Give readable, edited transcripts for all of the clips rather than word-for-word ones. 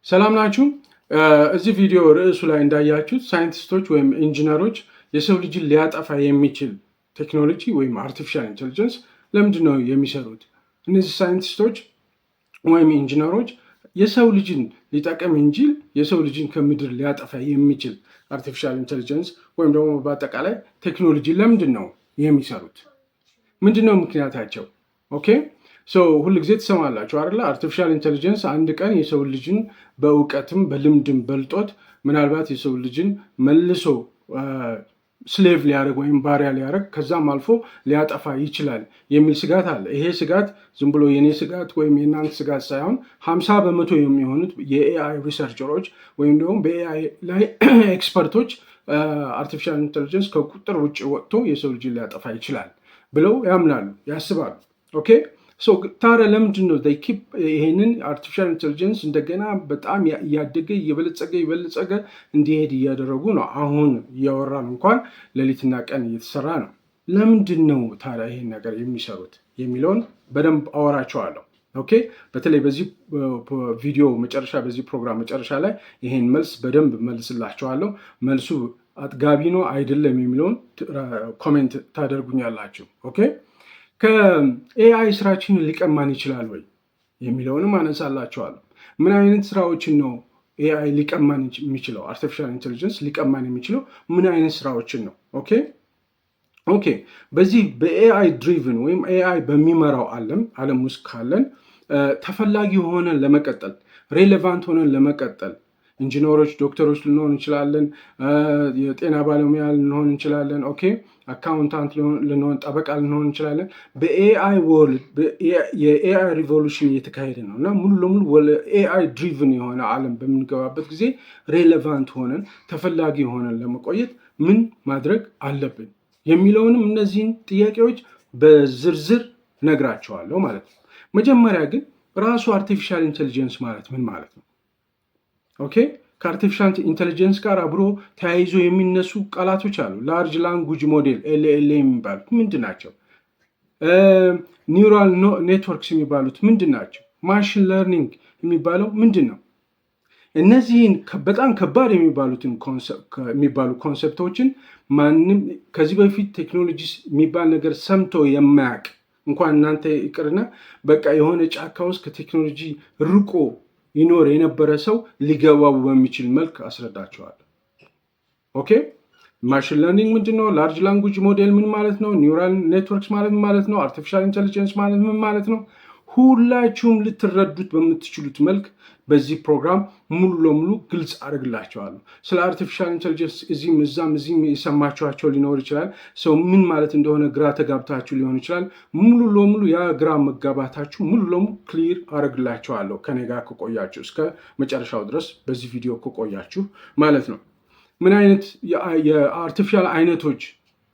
ሰላም ናችሁ። እዚህ ቪዲዮ ርዕሱ ላይ እንዳያችሁት ሳይንቲስቶች ወይም ኢንጂነሮች የሰው ልጅን ሊያጠፋ የሚችል ቴክኖሎጂ ወይም አርቲፊሻል ኢንቴሊጀንስ ለምንድን ነው የሚሰሩት? እነዚህ ሳይንቲስቶች ወይም ኢንጂነሮች የሰው ልጅን ሊጠቀም እንጂ የሰው ልጅን ከምድር ሊያጠፋ የሚችል አርቲፊሻል ኢንቴሊጀንስ ወይም ደግሞ በአጠቃላይ ቴክኖሎጂ ለምንድን ነው የሚሰሩት? ምንድን ነው ምክንያታቸው? ኦኬ ሁል ጊዜ ትሰማላችሁ አይደለ? አርቲፊሻል ኢንቴሊጀንስ አንድ ቀን የሰው ልጅን በእውቀትም በልምድም በልጦት ምናልባት የሰው ልጅን መልሶ ስሌቭ ሊያደርግ ወይም ባሪያ ሊያደርግ ከዛም አልፎ ሊያጠፋ ይችላል የሚል ስጋት አለ። ይሄ ስጋት ዝም ብሎ የኔ ስጋት ወይም የእናንተ ስጋት ሳይሆን 50% የሚሆኑት የኤአይ ሪሰርቸሮች ወይም ደግሞ በኤአይ ላይ ኤክስፐርቶች አርቲፊሻል ኢንቴሊጀንስ ከቁጥር ውጭ ወጥቶ የሰው ልጅን ሊያጠፋ ይችላል ብለው ያምናሉ፣ ያስባሉ። ኦኬ ታዲያ ለምንድን ነው ይሄንን አርቲፊሻል ኢንቴሊጀንስ እንደገና በጣም እያደገ እየበለጸገ እንዲሄድ እያደረጉ ነው? አሁን እያወራን እንኳን ሌሊትና ቀን እየተሰራ ነው። ለምንድን ነው ታዲያ ይሄን ነገር የሚሰሩት የሚለውን በደንብ አወራቸዋለሁ። ኦኬ በተለይ በዚህ ቪዲዮ መጨረሻ፣ በዚህ ፕሮግራም መጨረሻ ላይ ይሄን መልስ በደንብ መልስላቸዋለሁ። መልሱ አጥጋቢ ነው አይደለም የሚለውን ኮሜንት ታደርጉኛላችሁ። ኦኬ ከኤአይ ስራችንን ሊቀማን ይችላል ወይ የሚለውንም አነሳላቸዋለሁ። ምን አይነት ስራዎችን ነው ኤአይ ሊቀማን የሚችለው? አርቲፊሻል ኢንቴሊጀንስ ሊቀማን የሚችለው ምን አይነት ስራዎችን ነው? ኦኬ በዚህ በኤአይ ድሪቭን ወይም ኤአይ በሚመራው ዓለም ውስጥ ካለን ተፈላጊ ሆነን ለመቀጠል ሬሌቫንት ሆነን ለመቀጠል ኢንጂነሮች፣ ዶክተሮች ልንሆን እንችላለን፣ የጤና ባለሙያ ልንሆን እንችላለን፣ አካውንታንት ልንሆን፣ ጠበቃ ልንሆን እንችላለን። በኤአይ ወርልድ የኤአይ ሪቮሉሽን እየተካሄደ ነው እና ሙሉ ለሙሉ ወደ ኤአይ ድሪቭን የሆነ ዓለም በምንገባበት ጊዜ ሬሌቫንት ሆነን ተፈላጊ ሆነን ለመቆየት ምን ማድረግ አለብን የሚለውንም እነዚህን ጥያቄዎች በዝርዝር ነግራቸዋለሁ ማለት ነው። መጀመሪያ ግን ራሱ አርቲፊሻል ኢንቴሊጀንስ ማለት ምን ማለት ነው? ከአርቲፊሻል ኢንቴሊጀንስ ጋር አብሮ ተያይዞ የሚነሱ ቃላቶች አሉ። ላርጅ ላንጉጅ ሞዴል ኤልኤልኤም የሚባሉት ምንድን ናቸው? ኒውራል ኔትወርክስ የሚባሉት ምንድን ናቸው? ማሽን ለርኒንግ የሚባለው ምንድን ነው? እነዚህን በጣም ከባድ የሚባሉ ኮንሰፕቶችን ማንም ከዚህ በፊት ቴክኖሎጂ የሚባል ነገር ሰምቶ የማያውቅ እንኳን እናንተ ይቅርና በቃ የሆነ ጫካ ውስጥ ከቴክኖሎጂ ርቆ ይኖር የነበረ ሰው ሊገባው በሚችል መልክ አስረዳቸዋለሁ። ማሽን ለርኒንግ ምንድን ነው? ላርጅ ላንጉጅ ሞዴል ምን ማለት ነው? ኒውራል ኔትወርክስ ማለት ምን ማለት ነው? አርቲፊሻል ኢንቴሊጀንስ ማለት ምን ማለት ነው? ሁላችሁም ልትረዱት በምትችሉት መልክ በዚህ ፕሮግራም ሙሉ ለሙሉ ግልጽ አድርግላቸዋለሁ። ስለ አርቲፊሻል ኢንቴሊጀንስ እዚህም የሰማችኋቸው ሊኖር ይችላል። ሰው ምን ማለት እንደሆነ ግራ ተጋብታችሁ ሊሆን ይችላል። ሙሉ ለሙሉ ያ ግራ መጋባታችሁ ሙሉ ለሙሉ ክሊር አድርግላቸዋለሁ ከኔ ጋር ከቆያችሁ እስከ መጨረሻው ድረስ በዚህ ቪዲዮ ከቆያችሁ ማለት ነው። ምን አይነት የአርቲፊሻል አይነቶች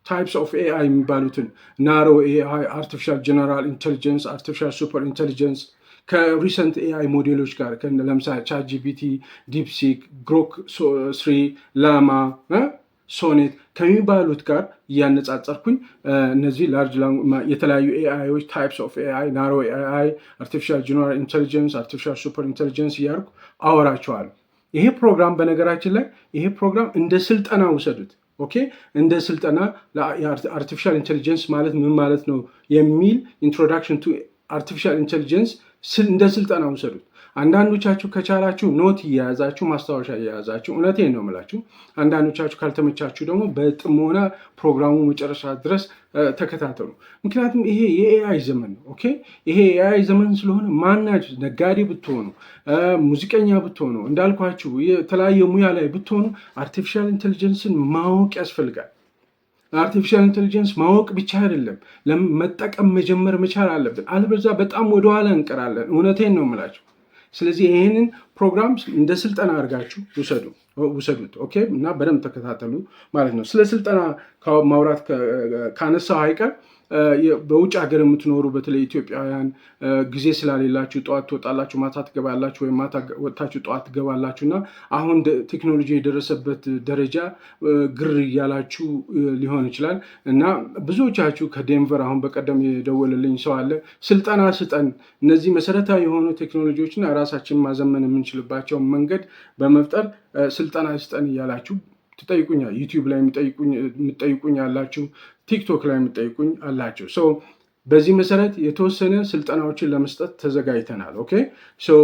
ታይፕስ ኦፍ ኤአይ የሚባሉትን ናሮ ኤአይ፣ አርቲፊሻል ጀነራል ኢንቴሊጀንስ፣ አርቲፊሻል ሱፐር ኢንቴሊጀንስ ከሪሰንት ኤአይ ሞዴሎች ጋር ለምሳሌ ቻትጂፒቲ፣ ዲፕሲክ፣ ግሮክ 3፣ ላማ፣ ሶኔት ከሚባሉት ጋር እያነጻጸርኩኝ እነዚህ የተለያዩ ኤአይዎች ታይፕስ ኦፍ ኤአይ፣ ናሮ ኤአይ፣ አርቲፊሻል ጀነራል ኢንቴሊጀንስ፣ አርቲፊሻል ሱፐር ኢንቴሊጀንስ እያልኩ አወራቸዋለሁ። ይሄ ፕሮግራም በነገራችን ላይ ይሄ ፕሮግራም እንደ ስልጠና ውሰዱት። እንደ ስልጠና አርቲፊሻል ኢንቴሊጀንስ ማለት ምን ማለት ነው የሚል ኢንትሮዳክሽን ቱ አርቲፊሻል ኢንቴሊጀንስ እንደ ስልጠና ውሰዱት። አንዳንዶቻችሁ ከቻላችሁ ኖት እየያዛችሁ ማስታወሻ እየያዛችሁ፣ እውነቴን ነው የምላችሁ። አንዳንዶቻችሁ ካልተመቻችሁ ደግሞ በጥሞና ፕሮግራሙ መጨረሻ ድረስ ተከታተሉ። ምክንያቱም ይሄ የኤአይ ዘመን ነው። ይሄ የኤአይ ዘመን ስለሆነ ማናችሁ ነጋዴ ብትሆኑ፣ ሙዚቀኛ ብትሆኑ፣ እንዳልኳችሁ የተለያየ ሙያ ላይ ብትሆኑ አርቲፊሻል ኢንቴሊጀንስን ማወቅ ያስፈልጋል። አርቲፊሻል ኢንቴሊጀንስ ማወቅ ብቻ አይደለም፣ መጠቀም መጀመር መቻል አለብን። አለበለዚያ በጣም ወደኋላ እንቀራለን። እውነቴን ነው የምላችሁ። ስለዚህ ይህንን ፕሮግራም እንደ ስልጠና አድርጋችሁ ውሰዱ። ውሰዱት። ኦኬ። እና በደንብ ተከታተሉ ማለት ነው። ስለ ስልጠና ማውራት ካነሳው አይቀር በውጭ ሀገር የምትኖሩ በተለይ ኢትዮጵያውያን ጊዜ ስላሌላችሁ ጠዋት ትወጣላችሁ፣ ማታ ትገባላችሁ፣ ወይም ማታ ወጥታችሁ ጠዋት ትገባላችሁ እና አሁን ቴክኖሎጂ የደረሰበት ደረጃ ግር እያላችሁ ሊሆን ይችላል እና ብዙዎቻችሁ ከዴንቨር አሁን በቀደም የደወለልኝ ሰው አለ፣ ስልጠና ስጠን፣ እነዚህ መሰረታዊ የሆኑ ቴክኖሎጂዎችና ራሳችን ማዘመን የምንችልባቸውን መንገድ በመፍጠር ስልጠና ስጠን እያላችሁ ትጠይቁኛል። ዩቲዩብ ላይ የምትጠይቁኝ አላችሁ፣ ቲክቶክ ላይ የምትጠይቁኝ አላችሁ። ሶ በዚህ መሰረት የተወሰነ ስልጠናዎችን ለመስጠት ተዘጋጅተናል። ኦኬ። ሶ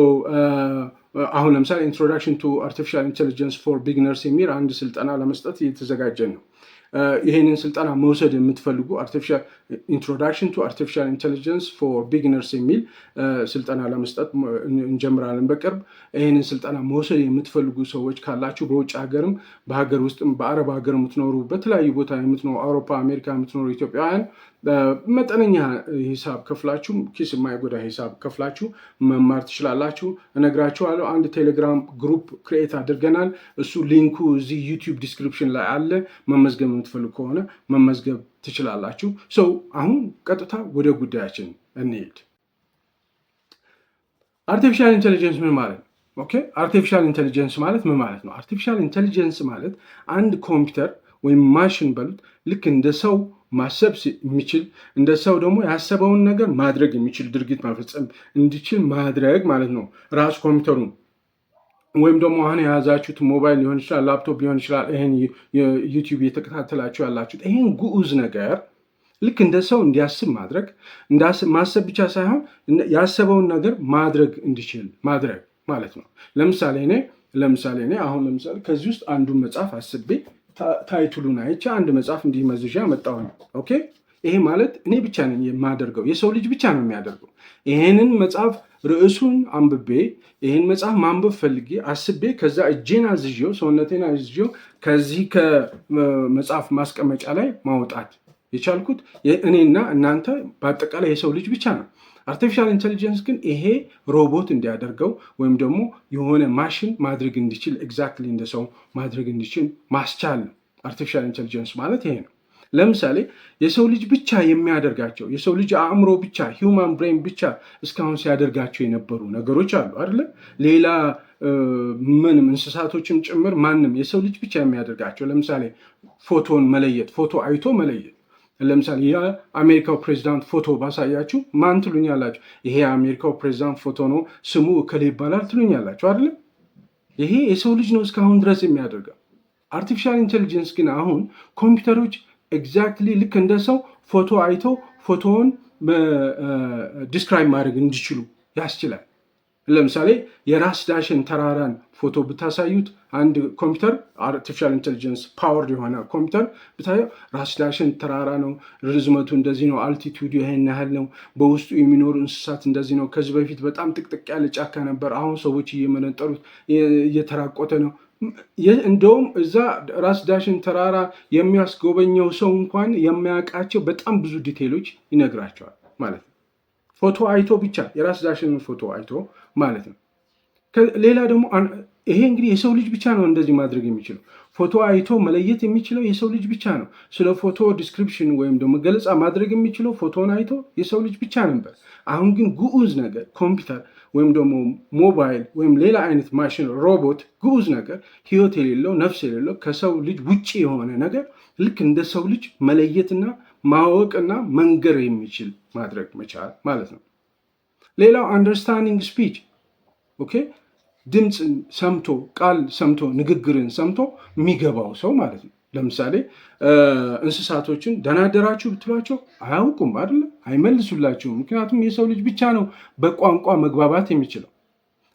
አሁን ለምሳሌ ኢንትሮዳክሽን ቱ አርቲፊሻል ኢንቴሊጀንስ ፎር ቢግነርስ የሚል አንድ ስልጠና ለመስጠት እየተዘጋጀን ነው። ይህንን ስልጠና መውሰድ የምትፈልጉ ኢንትሮዳክሽን ቱ አርቲፊሻል ኢንቴሊጀንስ ፎር ቢግነርስ የሚል ስልጠና ለመስጠት እንጀምራለን በቅርብ። ይህንን ስልጠና መውሰድ የምትፈልጉ ሰዎች ካላችሁ በውጭ ሀገርም በሀገር ውስጥም በአረብ ሀገር የምትኖሩ በተለያዩ ቦታ የምትኖሩ አውሮፓ፣ አሜሪካ የምትኖሩ ኢትዮጵያውያን መጠነኛ ሂሳብ ከፍላችሁ ኪስ የማይጎዳ ሂሳብ ከፍላችሁ መማር ትችላላችሁ። እነግራችኋለሁ። አንድ ቴሌግራም ግሩፕ ክሬኤት አድርገናል። እሱ ሊንኩ እዚህ ዩቲዩብ ዲስክሪፕሽን ላይ አለ። መመዝገብ የምትፈልጉ ከሆነ መመዝገብ ትችላላችሁ። ሰው አሁን ቀጥታ ወደ ጉዳያችን እንሄድ። አርቲፊሻል ኢንቴሊጀንስ ምን ማለት ነው? ኦኬ። አርቲፊሻል ኢንቴሊጀንስ ማለት ምን ማለት ነው? አርቲፊሻል ኢንቴሊጀንስ ማለት አንድ ኮምፒውተር ወይም ማሽን በሉት ልክ እንደ ሰው ማሰብ የሚችል እንደ ሰው ደግሞ ያሰበውን ነገር ማድረግ የሚችል ድርጊት መፈጸም እንዲችል ማድረግ ማለት ነው። ራሱ ኮምፒውተሩን ወይም ደግሞ አሁን የያዛችሁት ሞባይል ሊሆን ይችላል፣ ላፕቶፕ ሊሆን ይችላል። ይህን ዩቲዩብ የተከታተላችሁ ያላችሁት ይህን ግዑዝ ነገር ልክ እንደ ሰው እንዲያስብ ማድረግ፣ ማሰብ ብቻ ሳይሆን ያሰበውን ነገር ማድረግ እንዲችል ማድረግ ማለት ነው። ለምሳሌ እኔ አሁን ከዚህ ውስጥ አንዱን መጽሐፍ አስቤ ታይትሉን አይቼ አንድ መጽሐፍ እንዲህ መዝዣ መጣሁኝ። ኦኬ። ይሄ ማለት እኔ ብቻ ነኝ የማደርገው፣ የሰው ልጅ ብቻ ነው የሚያደርገው። ይሄንን መጽሐፍ ርዕሱን አንብቤ ይሄን መጽሐፍ ማንበብ ፈልጌ አስቤ ከዛ እጄን አዝዤው ሰውነቴን አዝዤው ከዚህ ከመጽሐፍ ማስቀመጫ ላይ ማውጣት የቻልኩት እኔና እናንተ በአጠቃላይ የሰው ልጅ ብቻ ነው። አርቲፊሻል ኢንቴሊጀንስ ግን ይሄ ሮቦት እንዲያደርገው ወይም ደግሞ የሆነ ማሽን ማድረግ እንዲችል ኤግዛክትሊ እንደ ሰው ማድረግ እንዲችል ማስቻል ነው። አርቲፊሻል ኢንቴሊጀንስ ማለት ይሄ ነው። ለምሳሌ የሰው ልጅ ብቻ የሚያደርጋቸው የሰው ልጅ አእምሮ ብቻ ሂውማን ብሬን ብቻ እስካሁን ሲያደርጋቸው የነበሩ ነገሮች አሉ አይደለ? ሌላ ምንም እንስሳቶችም ጭምር ማንም የሰው ልጅ ብቻ የሚያደርጋቸው ለምሳሌ ፎቶን መለየት፣ ፎቶ አይቶ መለየት። ለምሳሌ የአሜሪካው ፕሬዚዳንት ፎቶ ባሳያችሁ ማን ትሉኛላችሁ? ይሄ የአሜሪካው ፕሬዚዳንት ፎቶ ነው፣ ስሙ እከሌ ይባላል ትሉኛላችሁ አይደለም? ይሄ የሰው ልጅ ነው እስካሁን ድረስ የሚያደርገው። አርቲፊሻል ኢንቴሊጀንስ ግን አሁን ኮምፒውተሮች ኤግዛክትሊ ልክ እንደ ሰው ፎቶ አይቶ ፎቶውን ዲስክራይብ ማድረግ እንዲችሉ ያስችላል። ለምሳሌ የራስ ዳሽን ተራራን ፎቶ ብታሳዩት አንድ ኮምፒውተር አርቲፊሻል ኢንቴሊጀንስ ፓወር የሆነ ኮምፒውተር ብታየው ራስ ዳሽን ተራራ ነው፣ ርዝመቱ እንደዚህ ነው፣ አልቲቱዱ ይሄን ያህል ነው፣ በውስጡ የሚኖሩ እንስሳት እንደዚህ ነው፣ ከዚህ በፊት በጣም ጥቅጥቅ ያለ ጫካ ነበር፣ አሁን ሰዎች እየመነጠሩት እየተራቆተ ነው። እንደውም እዛ ራስ ዳሽን ተራራ የሚያስጎበኘው ሰው እንኳን የሚያውቃቸው በጣም ብዙ ዲቴሎች ይነግራቸዋል ማለት ነው። ፎቶ አይቶ ብቻ የራስ ዳሽንን ፎቶ አይቶ ማለት ነው። ሌላ ደግሞ ይሄ እንግዲህ የሰው ልጅ ብቻ ነው እንደዚህ ማድረግ የሚችለው። ፎቶ አይቶ መለየት የሚችለው የሰው ልጅ ብቻ ነው። ስለ ፎቶ ዲስክሪፕሽን ወይም ደግሞ ገለጻ ማድረግ የሚችለው ፎቶን አይቶ የሰው ልጅ ብቻ ነበር። አሁን ግን ግዑዝ ነገር ኮምፒውተር ወይም ደግሞ ሞባይል ወይም ሌላ አይነት ማሽን ሮቦት፣ ግዑዝ ነገር ህይወት የሌለው ነፍስ የሌለው ከሰው ልጅ ውጭ የሆነ ነገር ልክ እንደ ሰው ልጅ መለየትና ማወቅና መንገር የሚችል ማድረግ መቻል ማለት ነው። ሌላው አንደርስታንዲንግ ስፒች፣ ኦኬ፣ ድምፅን ሰምቶ ቃል ሰምቶ ንግግርን ሰምቶ የሚገባው ሰው ማለት ነው። ለምሳሌ እንስሳቶችን ደህና አደራችሁ ብትሏቸው አያውቁም አይደለ? አይመልሱላቸውም። ምክንያቱም የሰው ልጅ ብቻ ነው በቋንቋ መግባባት የሚችለው።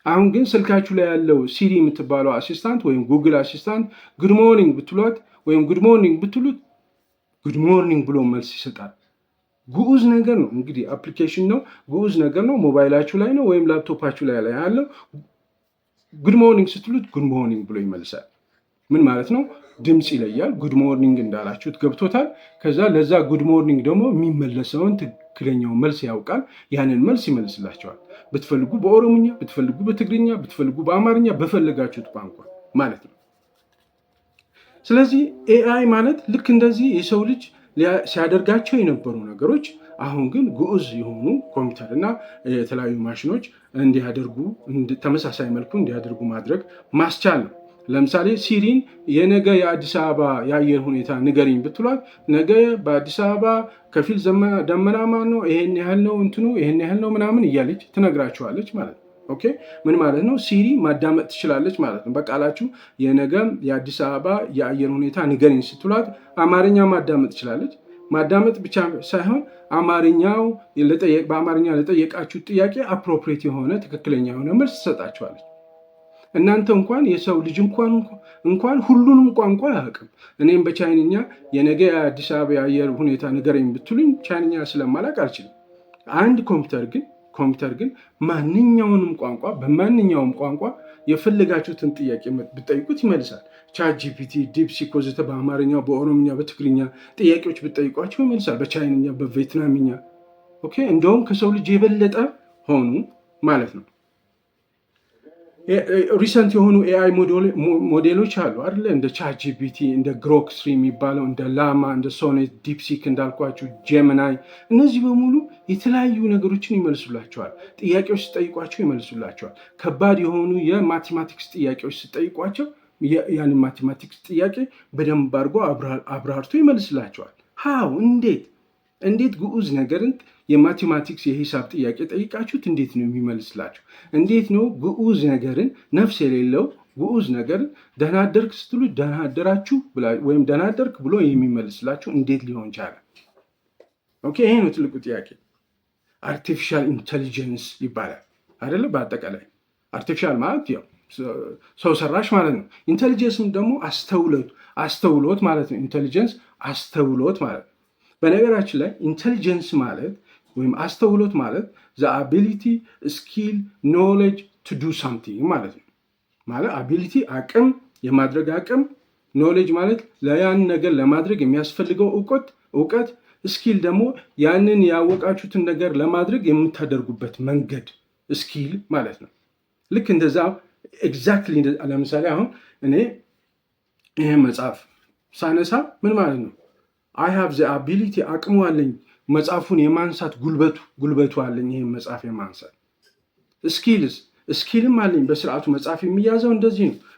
አሁን ግን ስልካችሁ ላይ ያለው ሲሪ የምትባለው አሲስታንት ወይም ጉግል አሲስታንት ጉድ ሞርኒንግ ብትሏት ወይም ጉድ ሞርኒንግ ብትሉት ጉድ ሞርኒንግ ብሎ መልስ ይሰጣል። ግዑዝ ነገር ነው እንግዲህ አፕሊኬሽን ነው፣ ግዑዝ ነገር ነው። ሞባይላችሁ ላይ ነው ወይም ላፕቶፓችሁ ላይ ያለው ጉድ ሞርኒንግ ስትሉት ጉድ ሞርኒንግ ብሎ ይመልሳል። ምን ማለት ነው? ድምፅ ይለያል። ጉድ ሞርኒንግ እንዳላችሁት ገብቶታል። ከዛ ለዛ ጉድ ሞርኒንግ ደግሞ የሚመለሰውን ትክክለኛው መልስ ያውቃል። ያንን መልስ ይመልስላቸዋል። ብትፈልጉ በኦሮምኛ፣ ብትፈልጉ በትግርኛ፣ ብትፈልጉ በአማርኛ፣ በፈለጋችሁት ቋንቋ ማለት ነው። ስለዚህ ኤአይ ማለት ልክ እንደዚህ የሰው ልጅ ሲያደርጋቸው የነበሩ ነገሮች አሁን ግን ግዑዝ የሆኑ ኮምፒውተር እና የተለያዩ ማሽኖች እንዲያደርጉ ተመሳሳይ መልኩ እንዲያደርጉ ማድረግ ማስቻል ነው። ለምሳሌ ሲሪን የነገ የአዲስ አበባ የአየር ሁኔታ ንገሪኝ ብትሏት ነገ በአዲስ አበባ ከፊል ደመናማ ነው፣ ይሄን ያህል ነው እንትኑ ይሄን ያህል ነው ምናምን እያለች ትነግራችኋለች ማለት ነው። ኦኬ ምን ማለት ነው? ሲሪ ማዳመጥ ትችላለች ማለት ነው። በቃላችሁ የነገ የአዲስ አበባ የአየር ሁኔታ ንገሪኝ ስትሏት አማርኛ ማዳመጥ ትችላለች። ማዳመጥ ብቻ ሳይሆን በአማርኛ ለጠየቃችሁ ጥያቄ አፕሮፕሬት የሆነ ትክክለኛ የሆነ መልስ ትሰጣችኋለች። እናንተ እንኳን የሰው ልጅ እንኳን ሁሉንም ቋንቋ አያውቅም። እኔም በቻይንኛ የነገ የአዲስ አበባ የአየር ሁኔታ ንገረኝ ብትሉኝ ቻይንኛ ስለማላውቅ አልችልም። አንድ ኮምፒውተር ግን ማንኛውንም ቋንቋ በማንኛውም ቋንቋ የፈለጋችሁትን ጥያቄ ብትጠይቁት ይመልሳል። ቻትጂፒቲ፣ ዲፕሲክ ወዘተ በአማርኛ፣ በኦሮምኛ፣ በትግርኛ ጥያቄዎች ብትጠይቋቸው ይመልሳል። በቻይንኛ፣ በቬትናምኛ። ኦኬ እንደውም ከሰው ልጅ የበለጠ ሆኑ ማለት ነው። ሪሰንት የሆኑ ኤአይ ሞዴሎች አሉ አይደለ? እንደ ቻትጂፒቲ፣ እንደ ግሮክ 3 የሚባለው፣ እንደ ላማ፣ እንደ ሶኔት፣ ዲፕሲክ እንዳልኳቸው፣ ጄሚናይ፣ እነዚህ በሙሉ የተለያዩ ነገሮችን ይመልሱላቸዋል። ጥያቄዎች ስጠይቋቸው ይመልሱላቸዋል። ከባድ የሆኑ የማቴማቲክስ ጥያቄዎች ስጠይቋቸው ያንን ማቴማቲክስ ጥያቄ በደንብ አድርጎ አብራርቶ ይመልስላቸዋል። ሃው እንዴት ግዑዝ ነገርን የማቴማቲክስ የሂሳብ ጥያቄ ጠይቃችሁት እንዴት ነው የሚመልስላችሁ? እንዴት ነው ግዑዝ ነገርን ነፍስ የሌለው ግዑዝ ነገርን ደህና አደርክ ስትሉ ደህና አደራችሁ ወይም ደህና አደርክ ብሎ የሚመልስላችሁ እንዴት ሊሆን ቻለ? ኦኬ ይሄ ነው ትልቁ ጥያቄ። አርቲፊሻል ኢንቴሊጀንስ ይባላል አይደለ? በአጠቃላይ አርቲፊሻል ማለት ያው ሰው ሰራሽ ማለት ነው። ኢንቴሊጀንስም ደግሞ አስተውሎት ማለት ነው። ኢንቴሊጀንስ አስተውሎት ማለት ነው። በነገራችን ላይ ኢንቴሊጀንስ ማለት ወይም አስተውሎት ማለት the ability, skill, knowledge to do something ማለት ነው። ማለት አቢሊቲ አቅም፣ የማድረግ አቅም፣ ኖሌጅ ማለት ለያን ነገር ለማድረግ የሚያስፈልገው እውቀት፣ ስኪል ደግሞ ያንን ያወቃችሁትን ነገር ለማድረግ የምታደርጉበት መንገድ ስኪል ማለት ነው። ልክ እንደዛ ኤግዛክትሊ። ለምሳሌ አሁን እኔ ይሄ መጽሐፍ ሳነሳ ምን ማለት ነው? I have the ability አቅሙ አለኝ መጽሐፉን የማንሳት ጉልበቱ አለኝ። ይሄን መጽሐፍ የማንሳት ስኪልም አለኝ። በስርዓቱ መጽሐፍ የሚያዘው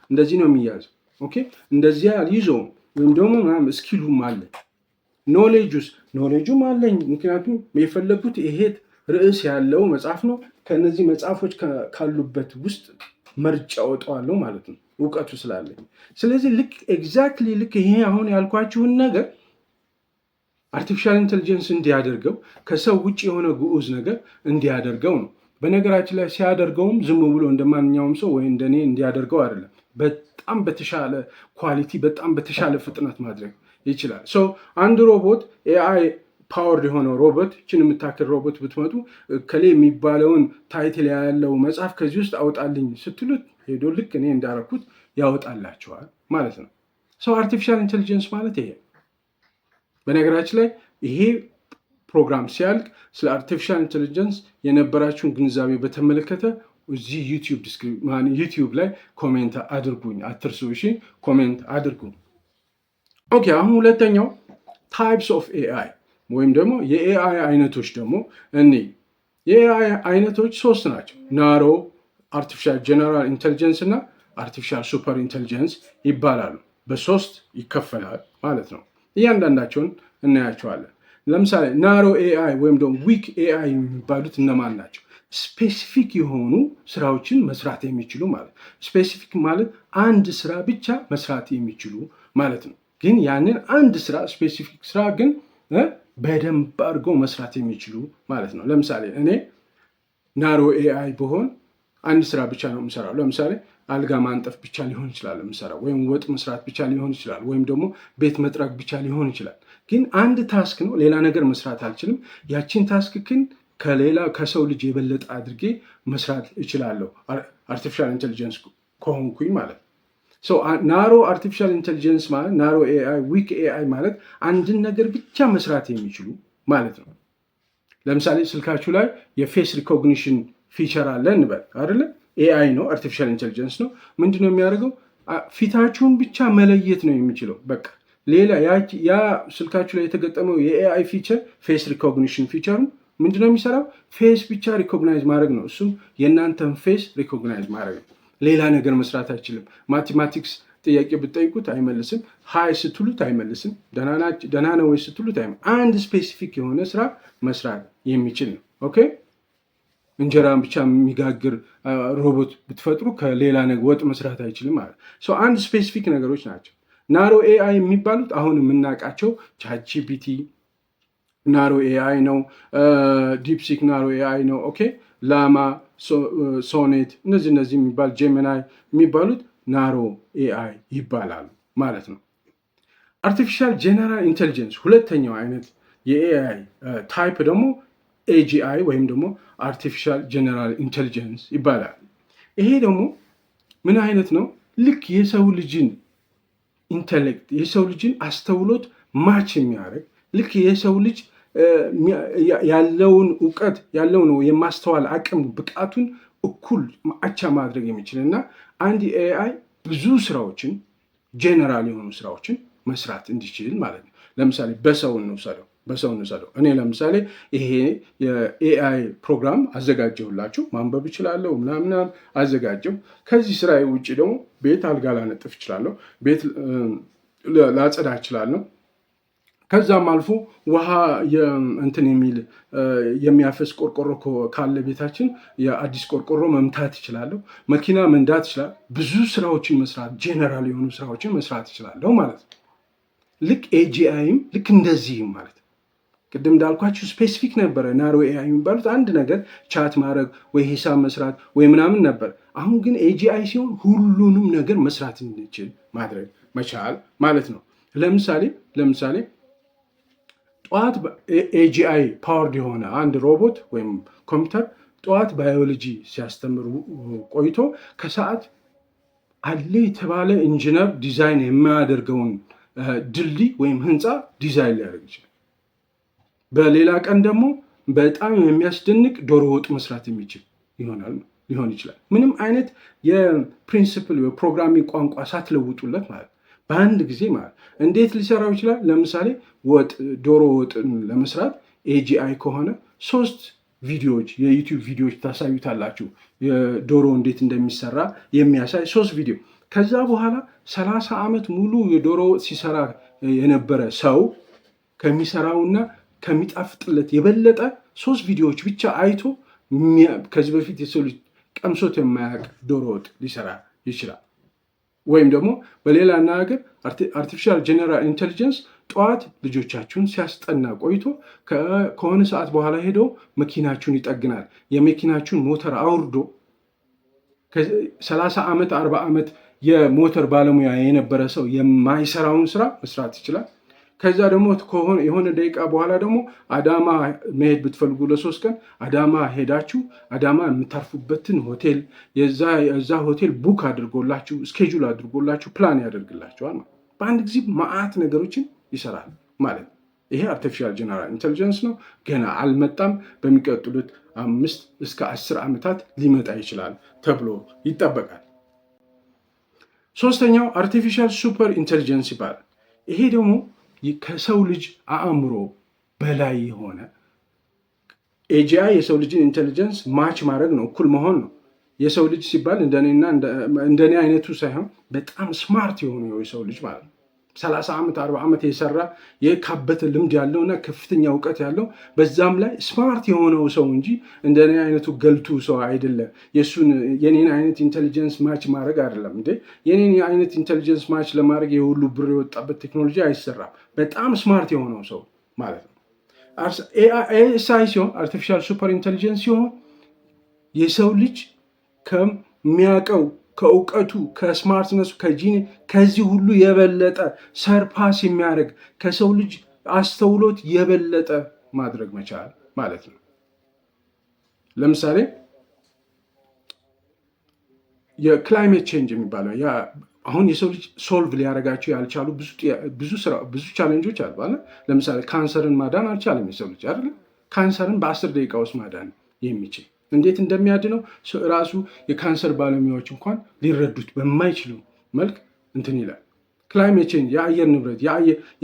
እንደዚህ ነው የሚያዘው። ኦኬ እንደዚህ አልይዘውም ወይም ደግሞ ምናምን ስኪሉም አለኝ። ኖሌጁም አለኝ። ምክንያቱም የፈለጉት ይሄ ርዕስ ያለው መጽሐፍ ነው። ከነዚህ መጽሐፎች ካሉበት ውስጥ መርጫ ወጣዋለሁ ማለት ነው፣ እውቀቱ ስላለኝ። ስለዚህ ልክ ኤግዛክትሊ ልክ ይሄ አሁን ያልኳችሁን ነገር አርቲፊሻል ኢንቴሊጀንስ እንዲያደርገው ከሰው ውጭ የሆነ ግዑዝ ነገር እንዲያደርገው ነው። በነገራችን ላይ ሲያደርገውም ዝም ብሎ እንደማንኛውም ሰው ወይ እንደኔ እንዲያደርገው አይደለም። በጣም በተሻለ ኳሊቲ፣ በጣም በተሻለ ፍጥነት ማድረግ ይችላል። ሰው አንድ ሮቦት ኤአይ ፓወርድ የሆነው ሮቦት እችን የምታክል ሮቦት ብትመጡ ከሌ የሚባለውን ታይትል ያለው መጽሐፍ ከዚህ ውስጥ አውጣልኝ ስትሉት ሄዶ ልክ እኔ እንዳረኩት ያወጣላቸዋል ማለት ነው። ሰው አርቲፊሻል ኢንቴሊጀንስ ማለት ይሄ። በነገራችን ላይ ይሄ ፕሮግራም ሲያልቅ ስለ አርቲፊሻል ኢንቴሊጀንስ የነበራችሁን ግንዛቤ በተመለከተ እዚህ ዩቲዩብ ላይ ኮሜንት አድርጉኝ፣ አትርሱ። እሺ ኮሜንት አድርጉ። ኦኬ አሁን ሁለተኛው ታይፕስ ኦፍ ኤአይ ወይም ደግሞ የኤአይ አይነቶች ደግሞ የኤአይ አይነቶች 3 ናቸው። ናሮ፣ አርቲፊሻል ጀነራል ኢንቴሊጀንስ እና አርቲፊሻል ሱፐር ኢንቴሊጀንስ ይባላሉ። በ3 ይከፈላል ማለት ነው። እያንዳንዳቸውን እናያቸዋለን። ለምሳሌ ናሮ ኤአይ ወይም ደግሞ ዊክ ኤአይ የሚባሉት እነማን ናቸው? ስፔሲፊክ የሆኑ ስራዎችን መስራት የሚችሉ ማለት። ስፔሲፊክ ማለት አንድ ስራ ብቻ መስራት የሚችሉ ማለት ነው። ግን ያንን አንድ ስራ ስፔሲፊክ ስራ ግን በደንብ አድርገው መስራት የሚችሉ ማለት ነው። ለምሳሌ እኔ ናሮ ኤአይ ብሆን አንድ ስራ ብቻ ነው የምሰራው። ለምሳሌ አልጋ ማንጠፍ ብቻ ሊሆን ይችላል የምሰራው፣ ወይም ወጥ መስራት ብቻ ሊሆን ይችላል፣ ወይም ደግሞ ቤት መጥረግ ብቻ ሊሆን ይችላል። ግን አንድ ታስክ ነው፣ ሌላ ነገር መስራት አልችልም። ያችን ታስክ ግን ከሰው ልጅ የበለጠ አድርጌ መስራት እችላለሁ፣ አርቲፊሻል ኢንቴሊጀንስ ከሆንኩኝ ማለት ነው። ናሮ አርቲፊሻል ኢንቴሊጀንስ ማለት ናሮ ኤአይ፣ ዊክ ኤአይ ማለት አንድን ነገር ብቻ መስራት የሚችሉ ማለት ነው። ለምሳሌ ስልካችሁ ላይ የፌስ ሪኮግኒሽን ፊቸር አለ እንበል አይደለ? ኤአይ ነው፣ አርቲፊሻል ኢንቴሊጀንስ ነው። ምንድነው የሚያደርገው? ፊታችሁን ብቻ መለየት ነው የሚችለው። በቃ ሌላ ያ ስልካችሁ ላይ የተገጠመው የኤአይ ፊቸር ፌስ ሪኮግኒሽን ፊቸሩ ምንድነው የሚሰራው? ፌስ ብቻ ሪኮግናይዝ ማድረግ ነው። እሱም የእናንተን ፌስ ሪኮግናይዝ ማድረግ ነው። ሌላ ነገር መስራት አይችልም። ማቴማቲክስ ጥያቄ ብትጠይቁት አይመልስም። ሀይ ስትሉት አይመልስም። ደህና ነው ወይ ስትሉት አንድ ስፔሲፊክ የሆነ ስራ መስራት የሚችል ነው። ኦኬ እንጀራን ብቻ የሚጋግር ሮቦት ብትፈጥሩ ከሌላ ነገር ወጥ መስራት አይችልም ማለት ነው። አንድ ስፔሲፊክ ነገሮች ናቸው። ናሮ ኤአይ የሚባሉት አሁን የምናውቃቸው ቻትጂፒቲ ናሮ ኤአይ ነው። ዲፕሲክ ናሮ ኤአይ ነው። ኦኬ ላማ፣ ሶኔት እነዚህ የሚባል ጄሚናይ የሚባሉት ናሮ ኤአይ ይባላሉ ማለት ነው። አርቲፊሻል ጀነራል ኢንቴሊጀንስ ሁለተኛው አይነት የኤአይ ታይፕ ደግሞ ኤጂአይ ወይም ደግሞ አርቲፊሻል ጀነራል ኢንቴሊጀንስ ይባላል። ይሄ ደግሞ ምን አይነት ነው? ልክ የሰው ልጅን ኢንቴሌክት የሰው ልጅን አስተውሎት ማች የሚያደርግ ልክ የሰው ልጅ ያለውን እውቀት ያለውን የማስተዋል አቅም ብቃቱን እኩል አቻ ማድረግ የሚችል እና አንድ ኤአይ ብዙ ስራዎችን ጀነራል የሆኑ ስራዎችን መስራት እንዲችል ማለት ነው። ለምሳሌ በሰው እንውሰደው። እኔ ለምሳሌ ይሄ የኤአይ ፕሮግራም አዘጋጀሁላችሁ፣ ማንበብ እችላለሁ፣ ምናምን አዘጋጀው። ከዚህ ስራ ውጭ ደግሞ ቤት አልጋ ላነጥፍ እችላለሁ፣ ቤት ላጸዳ እችላለሁ። ከዛም አልፎ ውሃ እንትን የሚል የሚያፈስ ቆርቆሮ ካለ ቤታችን የአዲስ ቆርቆሮ መምታት እችላለሁ፣ መኪና መንዳት እችላለሁ። ብዙ ስራዎችን መስራት ጀነራል የሆኑ ስራዎችን መስራት እችላለሁ ማለት ነው። ልክ ኤጂአይም ልክ እንደዚህም ማለት ነው። ቅድም እንዳልኳችሁ ስፔሲፊክ ነበረ ናሮ ኤአይ የሚባሉት አንድ ነገር ቻት ማድረግ ወይ ሂሳብ መስራት ወይ ምናምን ነበር። አሁን ግን ኤጂአይ ሲሆን ሁሉንም ነገር መስራት እንችል ማድረግ መቻል ማለት ነው። ለምሳሌ ጠዋት ኤጂአይ ፓወርድ የሆነ አንድ ሮቦት ወይም ኮምፒውተር ጠዋት ባዮሎጂ ሲያስተምሩ ቆይቶ ከሰዓት አለ የተባለ ኢንጂነር ዲዛይን የማያደርገውን ድልድይ ወይም ህንፃ ዲዛይን ሊያደርግ ይችላል። በሌላ ቀን ደግሞ በጣም የሚያስደንቅ ዶሮ ወጥ መስራት የሚችል ሊሆን ይችላል። ምንም አይነት የፕሪንሲፕል የፕሮግራሚንግ ቋንቋ ሳትለውጡለት ማለት በአንድ ጊዜ ማለት እንዴት ሊሰራው ይችላል? ለምሳሌ ዶሮ ወጥን ለመስራት ኤጂአይ ከሆነ 3 ቪዲዮዎች የዩቲዩብ ቪዲዮዎች ታሳዩታላችሁ። የዶሮ እንዴት እንደሚሰራ የሚያሳይ 3 ቪዲዮ። ከዛ በኋላ 30 ዓመት ሙሉ የዶሮ ወጥ ሲሰራ የነበረ ሰው ከሚሰራውና ከሚጣፍጥለት የበለጠ 3 ቪዲዮዎች ብቻ አይቶ ከዚህ በፊት የሰው ልጅ ቀምሶት የማያውቅ ዶሮ ወጥ ሊሰራ ይችላል። ወይም ደግሞ በሌላ አነጋገር አርቲፊሻል ጀነራል ኢንቴሊጀንስ ጠዋት ልጆቻችሁን ሲያስጠና ቆይቶ ከሆነ ሰዓት በኋላ ሄዶ መኪናችሁን ይጠግናል። የመኪናችሁን ሞተር አውርዶ 30 ዓመት 40 ዓመት የሞተር ባለሙያ የነበረ ሰው የማይሰራውን ስራ መስራት ይችላል። ከዛ ደግሞ የሆነ ደቂቃ በኋላ ደግሞ አዳማ መሄድ ብትፈልጉ ለ3 ቀን አዳማ ሄዳችሁ አዳማ የምታርፉበትን ሆቴል የዛ ሆቴል ቡክ አድርጎላችሁ ስኬጁል አድርጎላችሁ ፕላን ያደርግላችኋል። በአንድ ጊዜ ማአት ነገሮችን ይሰራል ማለት ነው። ይሄ አርቲፊሻል ጀነራል ኢንቴሊጀንስ ነው። ገና አልመጣም። በሚቀጥሉት 5 እስከ 10 ዓመታት ሊመጣ ይችላል ተብሎ ይጠበቃል። ሶስተኛው አርቲፊሻል ሱፐር ኢንቴሊጀንስ ይባላል። ይሄ ደግሞ ከሰው ልጅ አእምሮ በላይ የሆነ ኤጂአይ የሰው ልጅን ኢንቴሊጀንስ ማች ማድረግ ነው፣ እኩል መሆን ነው። የሰው ልጅ ሲባል እንደኔ አይነቱ ሳይሆን በጣም ስማርት የሆኑ የሰው ልጅ ማለት ነው። 30 ዓመት 40 ዓመት የሰራ የካበተ ልምድ ያለውና ከፍተኛ እውቀት ያለው በዛም ላይ ስማርት የሆነው ሰው እንጂ እንደኔ አይነቱ ገልቱ ሰው አይደለም። የኔን አይነት ኢንቴሊጀንስ ማች ማድረግ አይደለም እንዴ። የኔን አይነት ኢንቴሊጀንስ ማች ለማድረግ የሁሉ ብር የወጣበት ቴክኖሎጂ አይሰራም። በጣም ስማርት የሆነው ሰው ማለት ነው። ኤኤስአይ ሲሆን አርቲፊሻል ሱፐር ኢንቴሊጀንስ ሲሆን የሰው ልጅ ከሚያውቀው ከእውቀቱ ከስማርትነሱ ከዚህ ሁሉ የበለጠ ሰርፓስ የሚያደርግ ከሰው ልጅ አስተውሎት የበለጠ ማድረግ መቻል ማለት ነው። ለምሳሌ የክላይሜት ቼንጅ የሚባለው አሁን የሰው ልጅ ሶልቭ ሊያደርጋቸው ያልቻሉ ብዙ ቻሌንጆች አሉ። ለምሳሌ ካንሰርን ማዳን አልቻለም የሰው ልጅ አይደለም። ካንሰርን በ10 ደቂቃ ውስጥ ማዳን የሚችል እንዴት እንደሚያድነው ራሱ የካንሰር ባለሙያዎች እንኳን ሊረዱት በማይችሉ መልክ እንትን ይላል። ክላይሜት ቼንጅ የአየር ንብረት